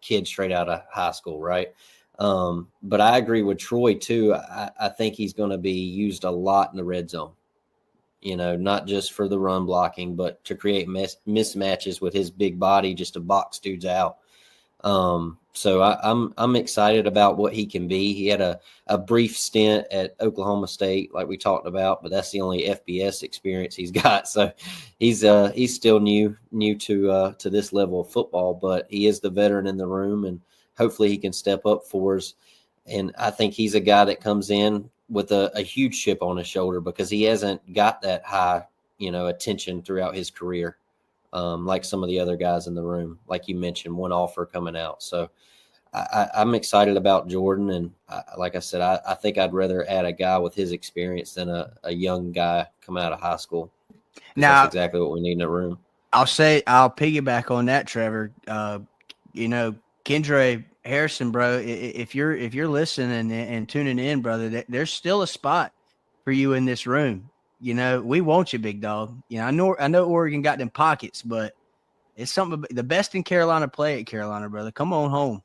Speaker 5: kid straight out of high school, right? But I agree with Troy too. I think he's going to be used a lot in the red zone, not just for the run blocking, but to create mismatches with his big body just to box dudes out. So I'm excited about what he can be. He had a brief stint at Oklahoma State, like we talked about, but that's the only FBS experience he's got. So he's still new to this level of football, but he is the veteran in the room, and hopefully he can step up for us. And I think he's a guy that comes in with a huge chip on his shoulder because he hasn't got that high, attention throughout his career. Like some of the other guys in the room, like you mentioned, one offer coming out. So I'm excited about Jordan. And like I said, I think I'd rather add a guy with his experience than a young guy coming out of high school. Now, that's exactly what we need in a room.
Speaker 4: I'll piggyback on that, Trevor. Kendra Harrison, bro, if you're listening and tuning in, brother, there's still a spot for you in this room. We want you, big dog. I know Oregon got them pockets, but it's something. The best in Carolina play at Carolina, brother. Come on home.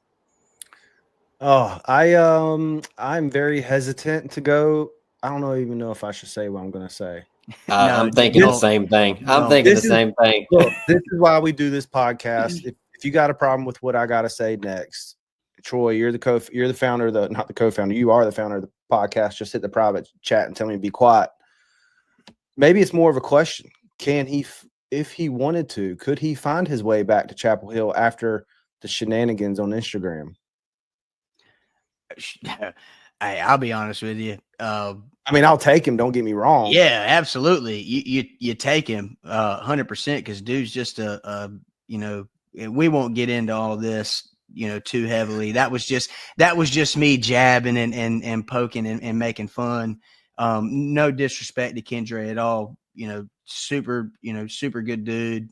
Speaker 3: Oh, I'm very hesitant to go. I don't even know if I should say what I'm going to say.
Speaker 5: I'm thinking the same thing. I'm thinking the same thing.
Speaker 3: Look, this is why we do this podcast. If you got a problem with what I got to say next, Troy, you're the founder, not the co-founder. You are the founder of the podcast. Just hit the private chat and tell me to be quiet. Maybe it's more of a question. Can he, if he wanted to, could he find his way back to Chapel Hill after the shenanigans on Instagram?
Speaker 4: Hey, I'll be honest with you.
Speaker 3: I'll take him. Don't get me wrong.
Speaker 4: Yeah, absolutely. You take him 100% because dude's just we won't get into all this, too heavily. That was just me jabbing and poking and making fun. No disrespect to Kendra at all. Super good dude.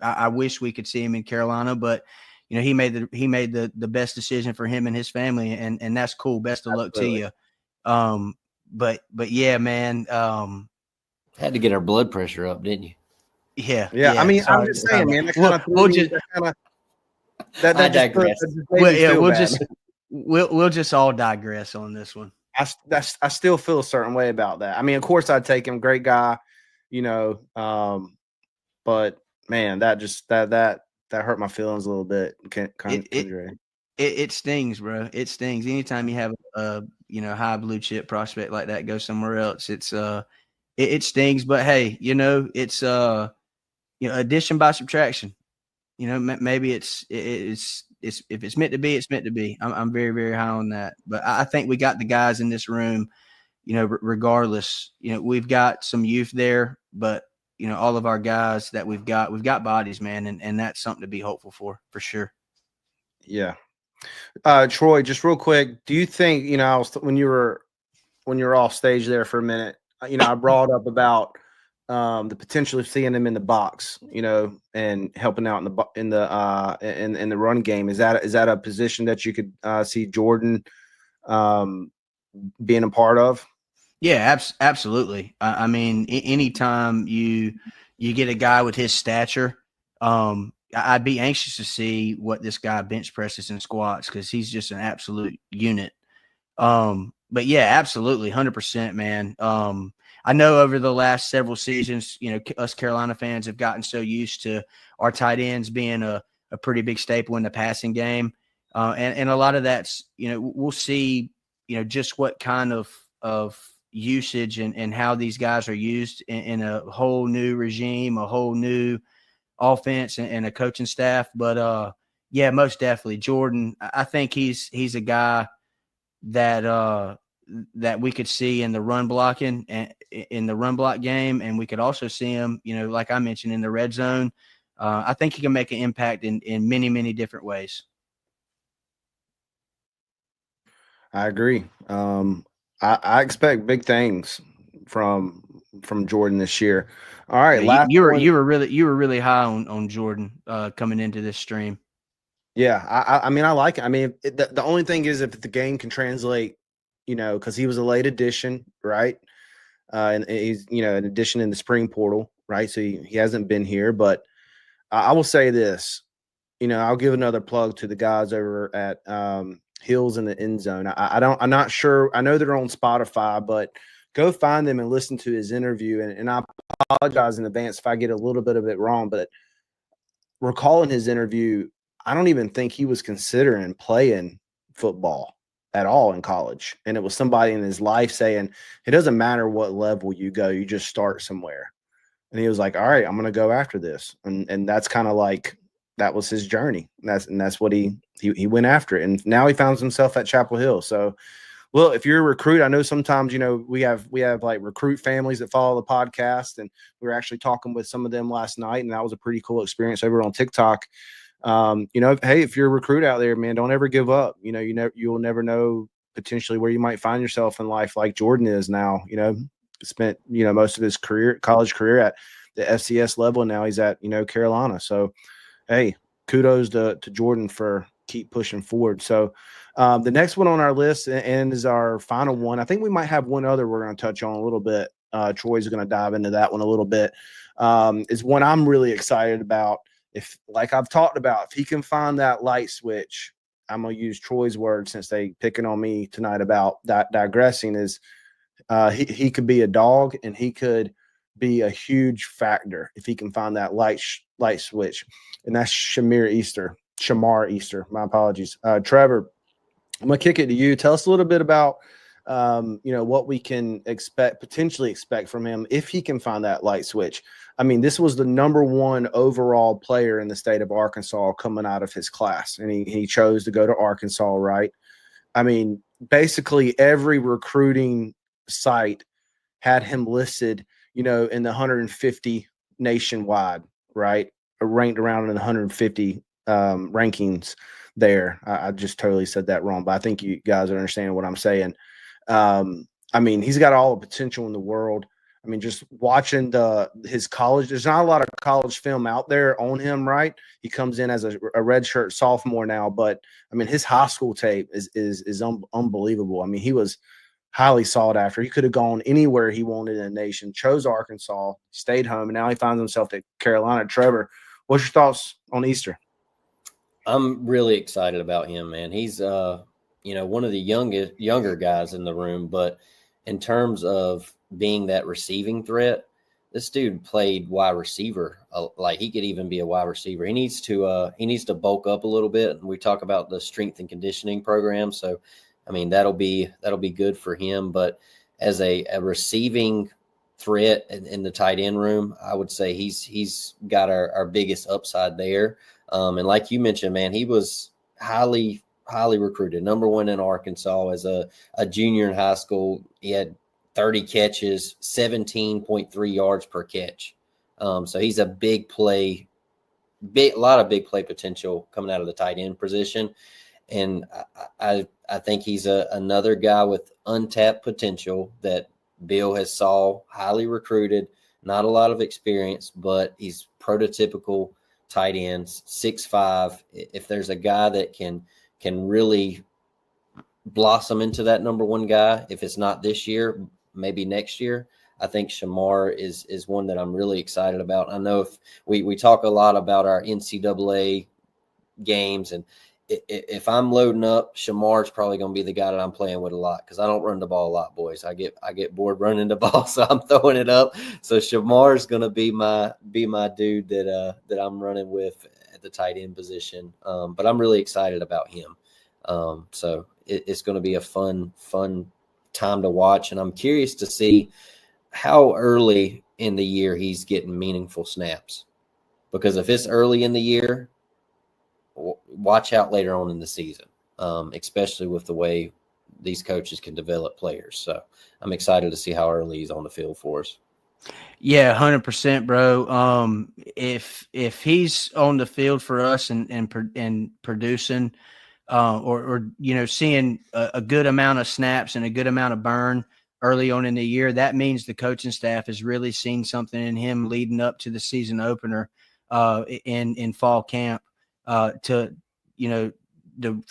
Speaker 4: I wish we could see him in Carolina, but he made the best decision for him and his family, and that's cool. Best of luck to you. But yeah, man.
Speaker 5: Had to get our blood pressure up, didn't you?
Speaker 4: Yeah.
Speaker 3: I'm just saying, man.
Speaker 5: I digress.
Speaker 3: We'll
Speaker 4: just all digress on this one.
Speaker 3: I still feel a certain way about that. Of course I'd take him, great guy, but man, that hurt my feelings a little bit.
Speaker 4: It stings, bro. It stings. Anytime you have a high blue chip prospect like that go somewhere else, it stings. But hey, it's addition by subtraction. Maybe it's if it's meant to be, it's meant to be. I'm very, very high on that. But I think we got the guys in this room, regardless. We've got some youth there, but all of our guys that we've got bodies, man, and that's something to be hopeful for sure.
Speaker 3: Yeah. Troy, just real quick, do you think, when you were off stage there for a minute, I brought up about the potential of seeing him in the box, and helping out in the run game. Is that a position that you could see Jordan being a part of?
Speaker 4: Yeah, absolutely. Anytime you you get a guy with his stature. I'd be anxious to see what this guy bench presses and squats because he's just an absolute unit. But yeah, absolutely, 100%, man. I know over the last several seasons, us Carolina fans have gotten so used to our tight ends being a pretty big staple in the passing game. And a lot of that's, we'll see, just what kind of usage and how these guys are used in a whole new regime, a whole new offense and a coaching staff. But yeah, most definitely Jordan. I think he's a guy that we could see in the run blocking and in the run block game. And we could also see him, like I mentioned, in the red zone. I think he can make an impact in many, many different ways.
Speaker 3: I agree. I expect big things from Jordan this year. All right,
Speaker 4: Yeah, you were really high on Jordan coming into this stream.
Speaker 3: Yeah, I mean, I like it. I mean, the only thing is if the game can translate, because he was a late addition, right? And he's, an addition in the spring portal, right? So he hasn't been here, but I will say this, I'll give another plug to the guys over at Hills in the End Zone. I'm not sure. I know they're on Spotify, but go find them and listen to his interview. And I apologize in advance if I get a little bit of it wrong, but recalling his interview, I don't even think he was considering playing football at all in college. And it was somebody in his life saying, it doesn't matter what level you go, you just start somewhere. And he was like, all right, I'm going to go after this. And that's kind of like, that was his journey. And that's what he went after it. And now he finds himself at Chapel Hill. So, well, if you're a recruit, I know sometimes, we have like recruit families that follow the podcast, and we were actually talking with some of them last night, and that was a pretty cool experience over on TikTok. Hey, if you're a recruit out there, man, don't ever give up. You'll never know potentially where you might find yourself in life, like Jordan is now. Spent most of his college career at the FCS level, and now he's at Carolina. So, hey, kudos to Jordan for keep pushing forward. So, the next one on our list and is our final one. I think we might have one other we're going to touch on a little bit. Troy's going to dive into that one a little bit. Is one I'm really excited about. If, like I've talked about, if he can find that light switch, I'm going to use Troy's word since they picking on me tonight about that digressing, is he could be a dog, and he could be a huge factor if he can find that light switch. And that's Shamar Easter. My apologies. Trevor, I'm going to kick it to you. Tell us a little bit about, what we can potentially expect from him if he can find that light switch. I mean, this was the number one overall player in the state of Arkansas coming out of his class, and he chose to go to Arkansas, right? I mean, basically every recruiting site had him listed, in the 150 nationwide, right? Ranked around in the 150 rankings there. I just totally said that wrong, but I think you guys understand what I'm saying. I mean, he's got all the potential in the world. I mean, just watching his college, there's not a lot of college film out there on him, right? He comes in as a redshirt sophomore now, but I mean, his high school tape is unbelievable. I mean, he was highly sought after. He could have gone anywhere he wanted in the nation, chose Arkansas, stayed home, and now he finds himself at Carolina. Trevor, what's your thoughts on Easter?
Speaker 5: I'm really excited about him, man. He's one of the younger guys in the room, but in terms of being that receiving threat, this dude played wide receiver. Like, he could even be a wide receiver. He needs to bulk up a little bit. And we talk about the strength and conditioning program. So, I mean, that'll be good for him. But as a receiving threat in the tight end room, I would say he's got our biggest upside there. And like you mentioned, man, he was highly recruited, number one in Arkansas as a junior in high school. He had 30 catches, 17.3 yards per catch. So he's a lot of big play potential coming out of the tight end position. And I think he's another guy with untapped potential that Bill has saw, highly recruited, not a lot of experience, but he's prototypical tight ends, 6'5". If there's a guy that can really blossom into that number one guy, if it's not this year, maybe next year, I think Shamar is one that I'm really excited about. I know if we talk a lot about our NCAA games, and if I'm loading up, Shamar's probably going to be the guy that I'm playing with a lot because I don't run the ball a lot, boys. I get bored running the ball, so I'm throwing it up. So Shamar's going to be my dude that I'm running with at the tight end position. But I'm really excited about him. So it's going to be a fun time to watch, and I'm curious to see how early in the year he's getting meaningful snaps. Because if it's early in the year, watch out later on in the season, especially with the way these coaches can develop players. So I'm excited to see how early he's on the field for us.
Speaker 4: Yeah, 100%, bro. If he's on the field for us and producing, or seeing a good amount of snaps and a good amount of burn early on in the year, that means the coaching staff has really seen something in him leading up to the season opener in fall camp. For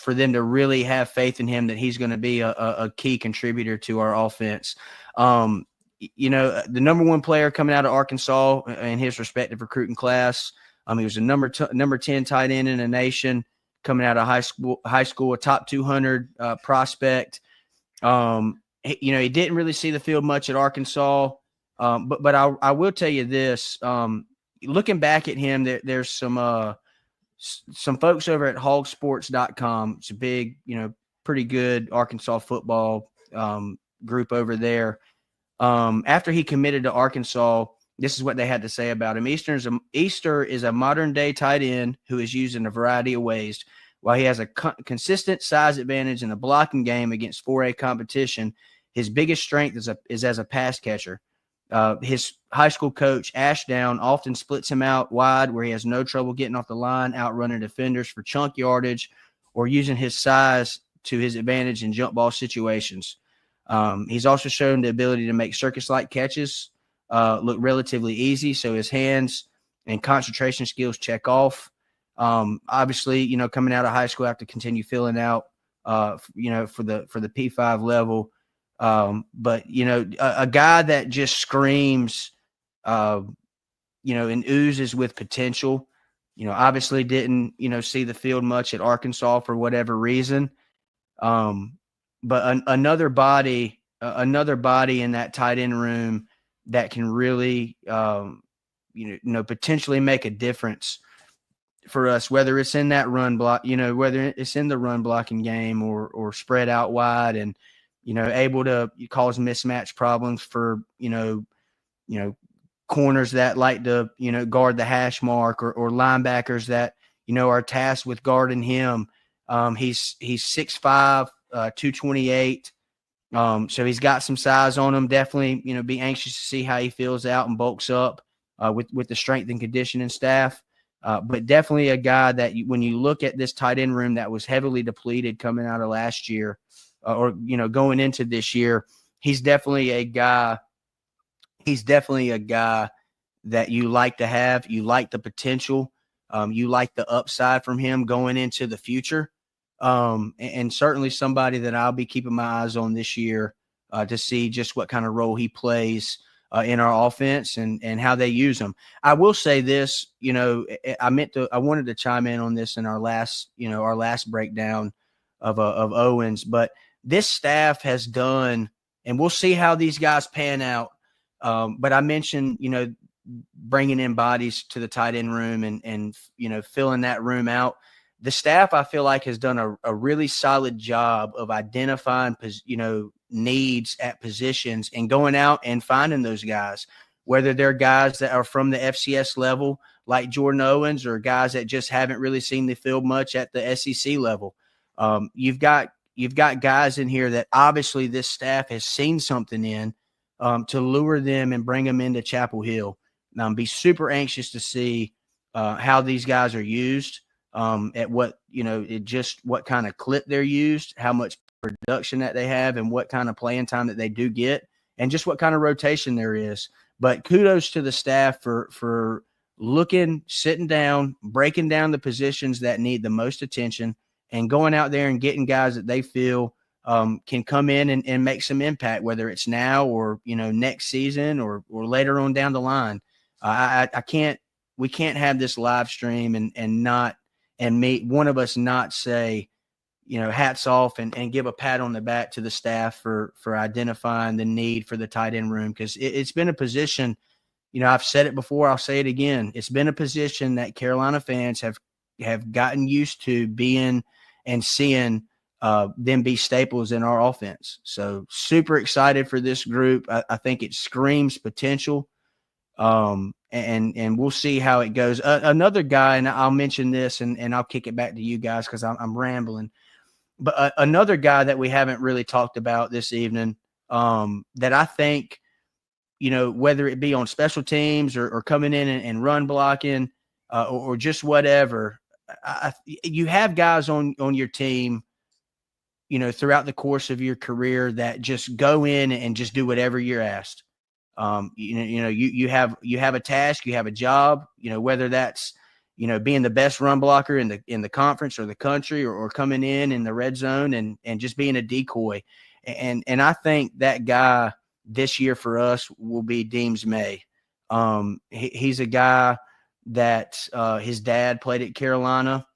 Speaker 4: them to really have faith in him that he's going to be a key contributor to our offense. The number one player coming out of Arkansas in his respective recruiting class, he was a number 10 tight end in the nation coming out of high school, a top 200 prospect. He didn't really see the field much at Arkansas, but I will tell you this. Looking back at him, there's some folks over at hogsports.com. It's a big, pretty good Arkansas football group over there. After he committed to Arkansas, this is what they had to say about him. Easter is a modern-day tight end who is used in a variety of ways. While he has a consistent size advantage in the blocking game against 4A competition, his biggest strength is as a pass catcher. His high school coach, Ashdown, often splits him out wide where he has no trouble getting off the line, outrunning defenders for chunk yardage, or using his size to his advantage in jump ball situations. He's also shown the ability to make circus-like catches look relatively easy, so his hands and concentration skills check off. Obviously, coming out of high school, I have to continue filling out, for the P5 level. But a guy that just screams, and oozes with potential. Obviously didn't see the field much at Arkansas for whatever reason. But another body in that tight end room that can really, potentially make a difference for us, whether it's in that run block, whether it's in the run blocking game or spread out wide and, able to cause mismatch problems for, corners that like to, guard the hash mark or linebackers that, are tasked with guarding him. He's 6'5", 228. So he's got some size on him. Definitely, be anxious to see how he feels out and bulks up with the strength and conditioning staff. But definitely a guy that when you look at this tight end room that was heavily depleted coming out of last year or going into this year, he's definitely a guy that you like to have. You like the potential. You like the upside from him going into the future. And certainly somebody that I'll be keeping my eyes on this year to see just what kind of role he plays in our offense and how they use him. I will say this, I wanted to chime in on this in our last breakdown of Owens, but this staff has done, and we'll see how these guys pan out. But I mentioned, bringing in bodies to the tight end room and filling that room out. The staff, I feel like, has done a really solid job of identifying, needs at positions and going out and finding those guys, whether they're guys that are from the FCS level like Jordan Owens or guys that just haven't really seen the field much at the SEC level. You've got guys in here that obviously this staff has seen something in to lure them and bring them into Chapel Hill. Now, be super anxious to see how these guys are used. At what kind of clip they're used, how much production that they have, and what kind of playing time that they do get, and just what kind of rotation there is. But kudos to the staff for sitting down, breaking down the positions that need the most attention, and going out there and getting guys that they feel can come in and make some impact, whether it's now or, next season or later on down the line. We can't have this live stream and one of us not say, hats off and give a pat on the back to the staff for identifying the need for the tight end room. Cause it's been a position, I've said it before, I'll say it again. It's been a position that Carolina fans have gotten used to being and seeing them be staples in our offense. So super excited for this group. I think it screams potential. And we'll see how it goes. Another guy, and I'll mention this and I'll kick it back to you guys because I'm rambling. But another guy that we haven't really talked about this evening that I think, whether it be on special teams or coming in and run blocking or just whatever, you have guys on your team, throughout the course of your career that just go in and just do whatever you're asked. You have a task, you have a job, whether that's, being the best run blocker in the conference or the country or coming in the red zone and just being a decoy. And I think that guy this year for us will be Deems May. He's a guy that his dad played at Carolina.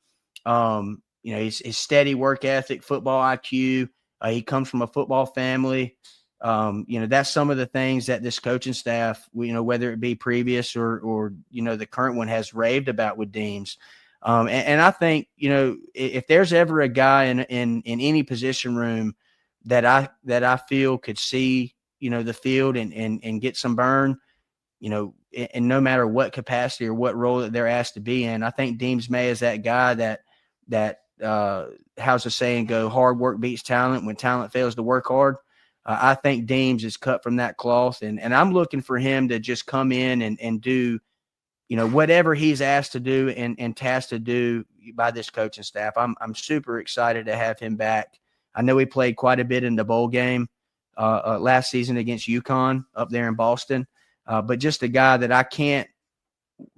Speaker 4: His steady work ethic, football IQ. He comes from a football family. That's some of the things that this coaching staff, whether it be previous or the current one, has raved about with Deems. And I think, if there's ever a guy in any position room that I feel could see, the field and get some burn, and no matter what capacity or what role that they're asked to be in, I think Deems May is that guy that how's the saying go, hard work beats talent when talent fails to work hard. I think Deems is cut from that cloth, and I'm looking for him to just come in and do, whatever he's asked to do and tasked to do by this coaching staff. I'm super excited to have him back. I know he played quite a bit in the bowl game last season against UConn up there in Boston, but just a guy that I can't,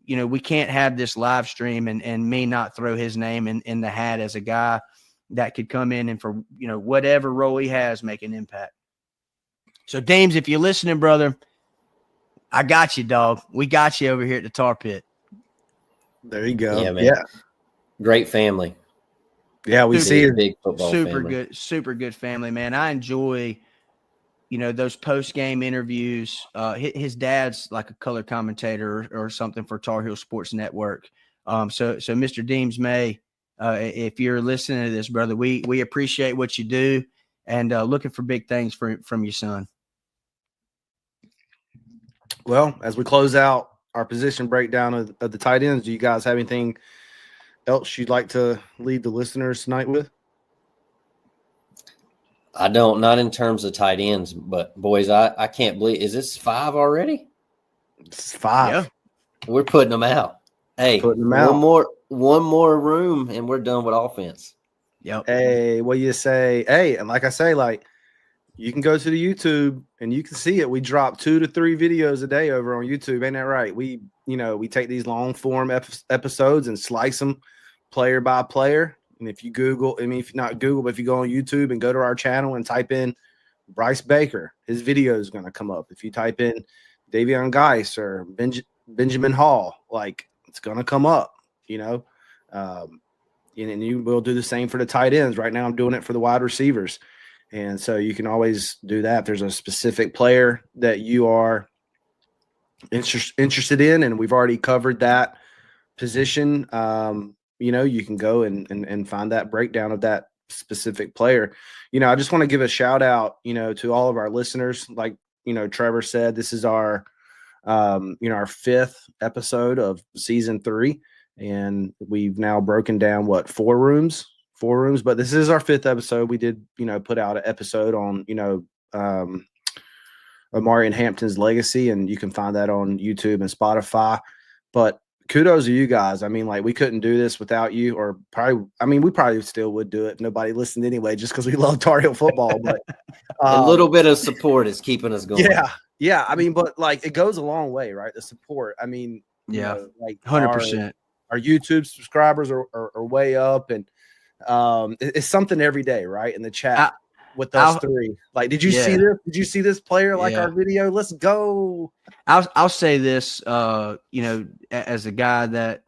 Speaker 4: we can't have this live stream and me not throw his name in the hat as a guy that could come in and for, whatever role he has, make an impact. So, Deems, if you're listening, brother, I got you, dog. We got you over here at the Tar Pit.
Speaker 3: There you go.
Speaker 5: Yeah, man.
Speaker 3: Yeah.
Speaker 5: Great family.
Speaker 3: Yeah, we see it.
Speaker 5: Big football family.
Speaker 4: Super good family, man. I enjoy, those post-game interviews. His dad's like a color commentator or something for Tar Heel Sports Network. So Mr. Deems May, if you're listening to this, brother, we appreciate what you do and looking for big things from your son.
Speaker 3: Well, as we close out our position breakdown of the tight ends, do you guys have anything else you'd like to leave the listeners tonight with?
Speaker 5: I don't, not in terms of tight ends, but boys, I can't believe, is this 5 already?
Speaker 3: It's 5.
Speaker 4: Yeah.
Speaker 5: We're putting them out. Hey, one more room and we're done with offense.
Speaker 4: Yep.
Speaker 3: Hey, what you say? Hey, and like I say, you can go to the YouTube and you can see it. We drop 2 to 3 videos a day over on YouTube. Ain't that right? We take these long form episodes and slice them player by player. And if you Google, if not Google, but if you go on YouTube and go to our channel and type in Bryce Baker, his video is going to come up. If you type in Davion Geis or Benjamin Hall, it's going to come up, and you will do the same for the tight ends. Right now I'm doing it for the wide receivers. And so you can always do that. If there's a specific player that you are interested in, and we've already covered that position, you can go and find that breakdown of that specific player. I just want to give a shout out, to all of our listeners. Like, Trevor said, this is our 5th episode of season 3. And we've now broken down 4 rooms, but this is our 5th episode. We did, put out an episode on, Amari and Hampton's legacy, and you can find that on YouTube and Spotify. But kudos to you guys. We couldn't do this without you, or we probably still would do it. Nobody listened anyway, just because we love Tar Heel football. But
Speaker 5: a little bit of support is keeping us going.
Speaker 3: Yeah. But it goes a long way, right? The support.
Speaker 4: 100%.
Speaker 3: Our YouTube subscribers are way up, and it's something every day, right? In the chat. with us three. Like, did you see this? Did you see this player like our video? Let's go.
Speaker 4: I'll say this, as a guy that,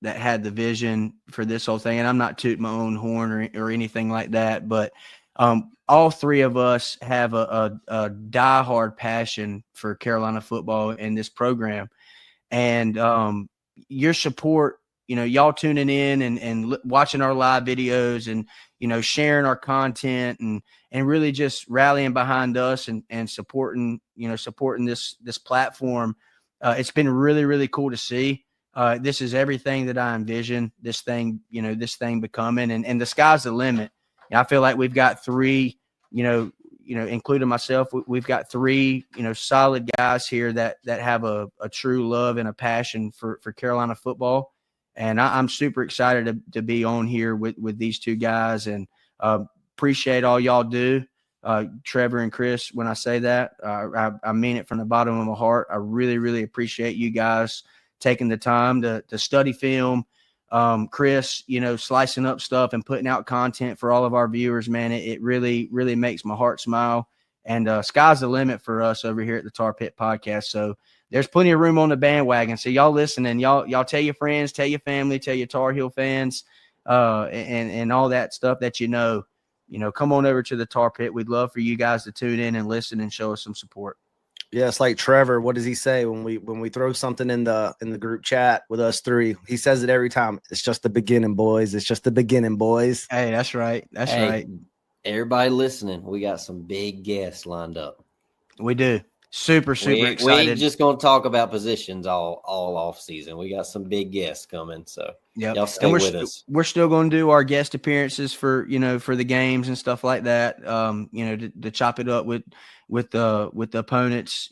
Speaker 4: that had the vision for this whole thing, and I'm not tooting my own horn or anything like that, but all three of us have a diehard passion for Carolina football and this program. And your support, y'all tuning in and watching our live videos and, sharing our content and really just rallying behind us and supporting this platform. It's been really, really cool to see. This is everything that I envisioned this thing becoming, and the sky's the limit. I feel like we've got three, including myself, we've got three, solid guys here that have a true love and a passion for Carolina football. And I'm super excited to be on here with these two guys, and appreciate all y'all do. Trevor and Chris, when I say that, I mean it from the bottom of my heart. I really, really appreciate you guys taking the time to study film. Chris, slicing up stuff and putting out content for all of our viewers, man, it really, really makes my heart smile. And sky's the limit for us over here at the Tar Pit Podcast. So there's plenty of room on the bandwagon. So y'all listening, y'all tell your friends, tell your family, tell your Tar Heel fans, and all that stuff that come on over to the Tar Pit. We'd love for you guys to tune in and listen and show us some support.
Speaker 3: Yeah, it's like Trevor. What does he say when we throw something in the group chat with us three? He says it every time. It's just the beginning, boys. It's just the beginning, boys.
Speaker 4: Hey, that's right. That's right.
Speaker 5: Everybody listening, we got some big guests lined up.
Speaker 4: We do. Super excited.
Speaker 5: We ain't just gonna talk about positions all off season. We got some big guests coming, so y'all stay with us. We're still going to do our guest appearances for the games and stuff like that. To chop it up with the opponents.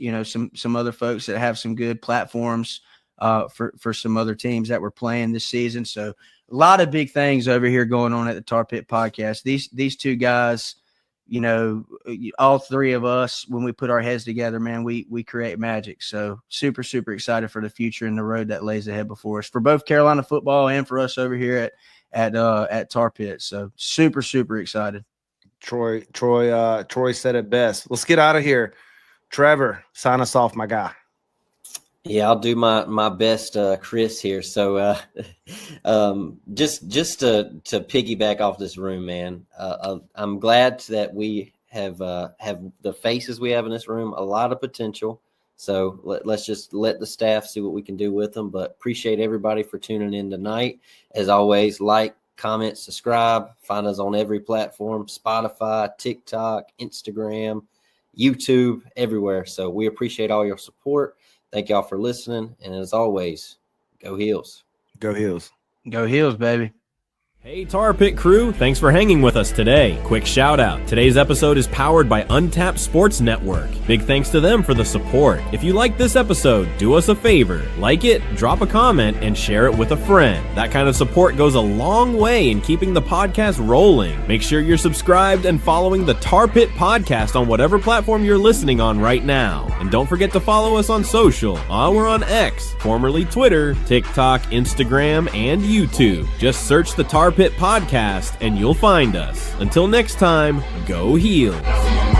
Speaker 5: Some other folks that have some good platforms for some other teams that we're playing this season. So a lot of big things over here going on at the Tar Pit Podcast. These two guys. All three of us, when we put our heads together, man, we create magic. So super, super excited for the future and the road that lays ahead before us for both Carolina football and for us over here at Tar Pit. So super, super excited.
Speaker 3: Troy said it best. Let's get out of here. Trevor, sign us off, my guy.
Speaker 5: Yeah, I'll do my best, Chris here. So just to piggyback off this room, man, I'm glad that we have the faces we have in this room, a lot of potential. So let's just let the staff see what we can do with them. But appreciate everybody for tuning in tonight. As always, like, comment, subscribe. Find us on every platform, Spotify, TikTok, Instagram, YouTube, everywhere. So we appreciate all your support. Thank y'all for listening. And as always, go Heels.
Speaker 3: Go Heels.
Speaker 4: Go Heels, baby.
Speaker 2: Hey Tar Pit crew, thanks for hanging with us today. Quick shout out. Today's episode is powered by Untapped Sports Network. Big thanks to them for the support. If you like this episode, do us a favor. Like it, drop a comment, and share it with a friend. That kind of support goes a long way in keeping the podcast rolling. Make sure you're subscribed and following the Tar Pit Podcast on whatever platform you're listening on right now. And don't forget to follow us on social. We're on X, formerly Twitter, TikTok, Instagram, and YouTube. Just search the Tar Pit Podcast and you'll find us. Until next time, go Heels.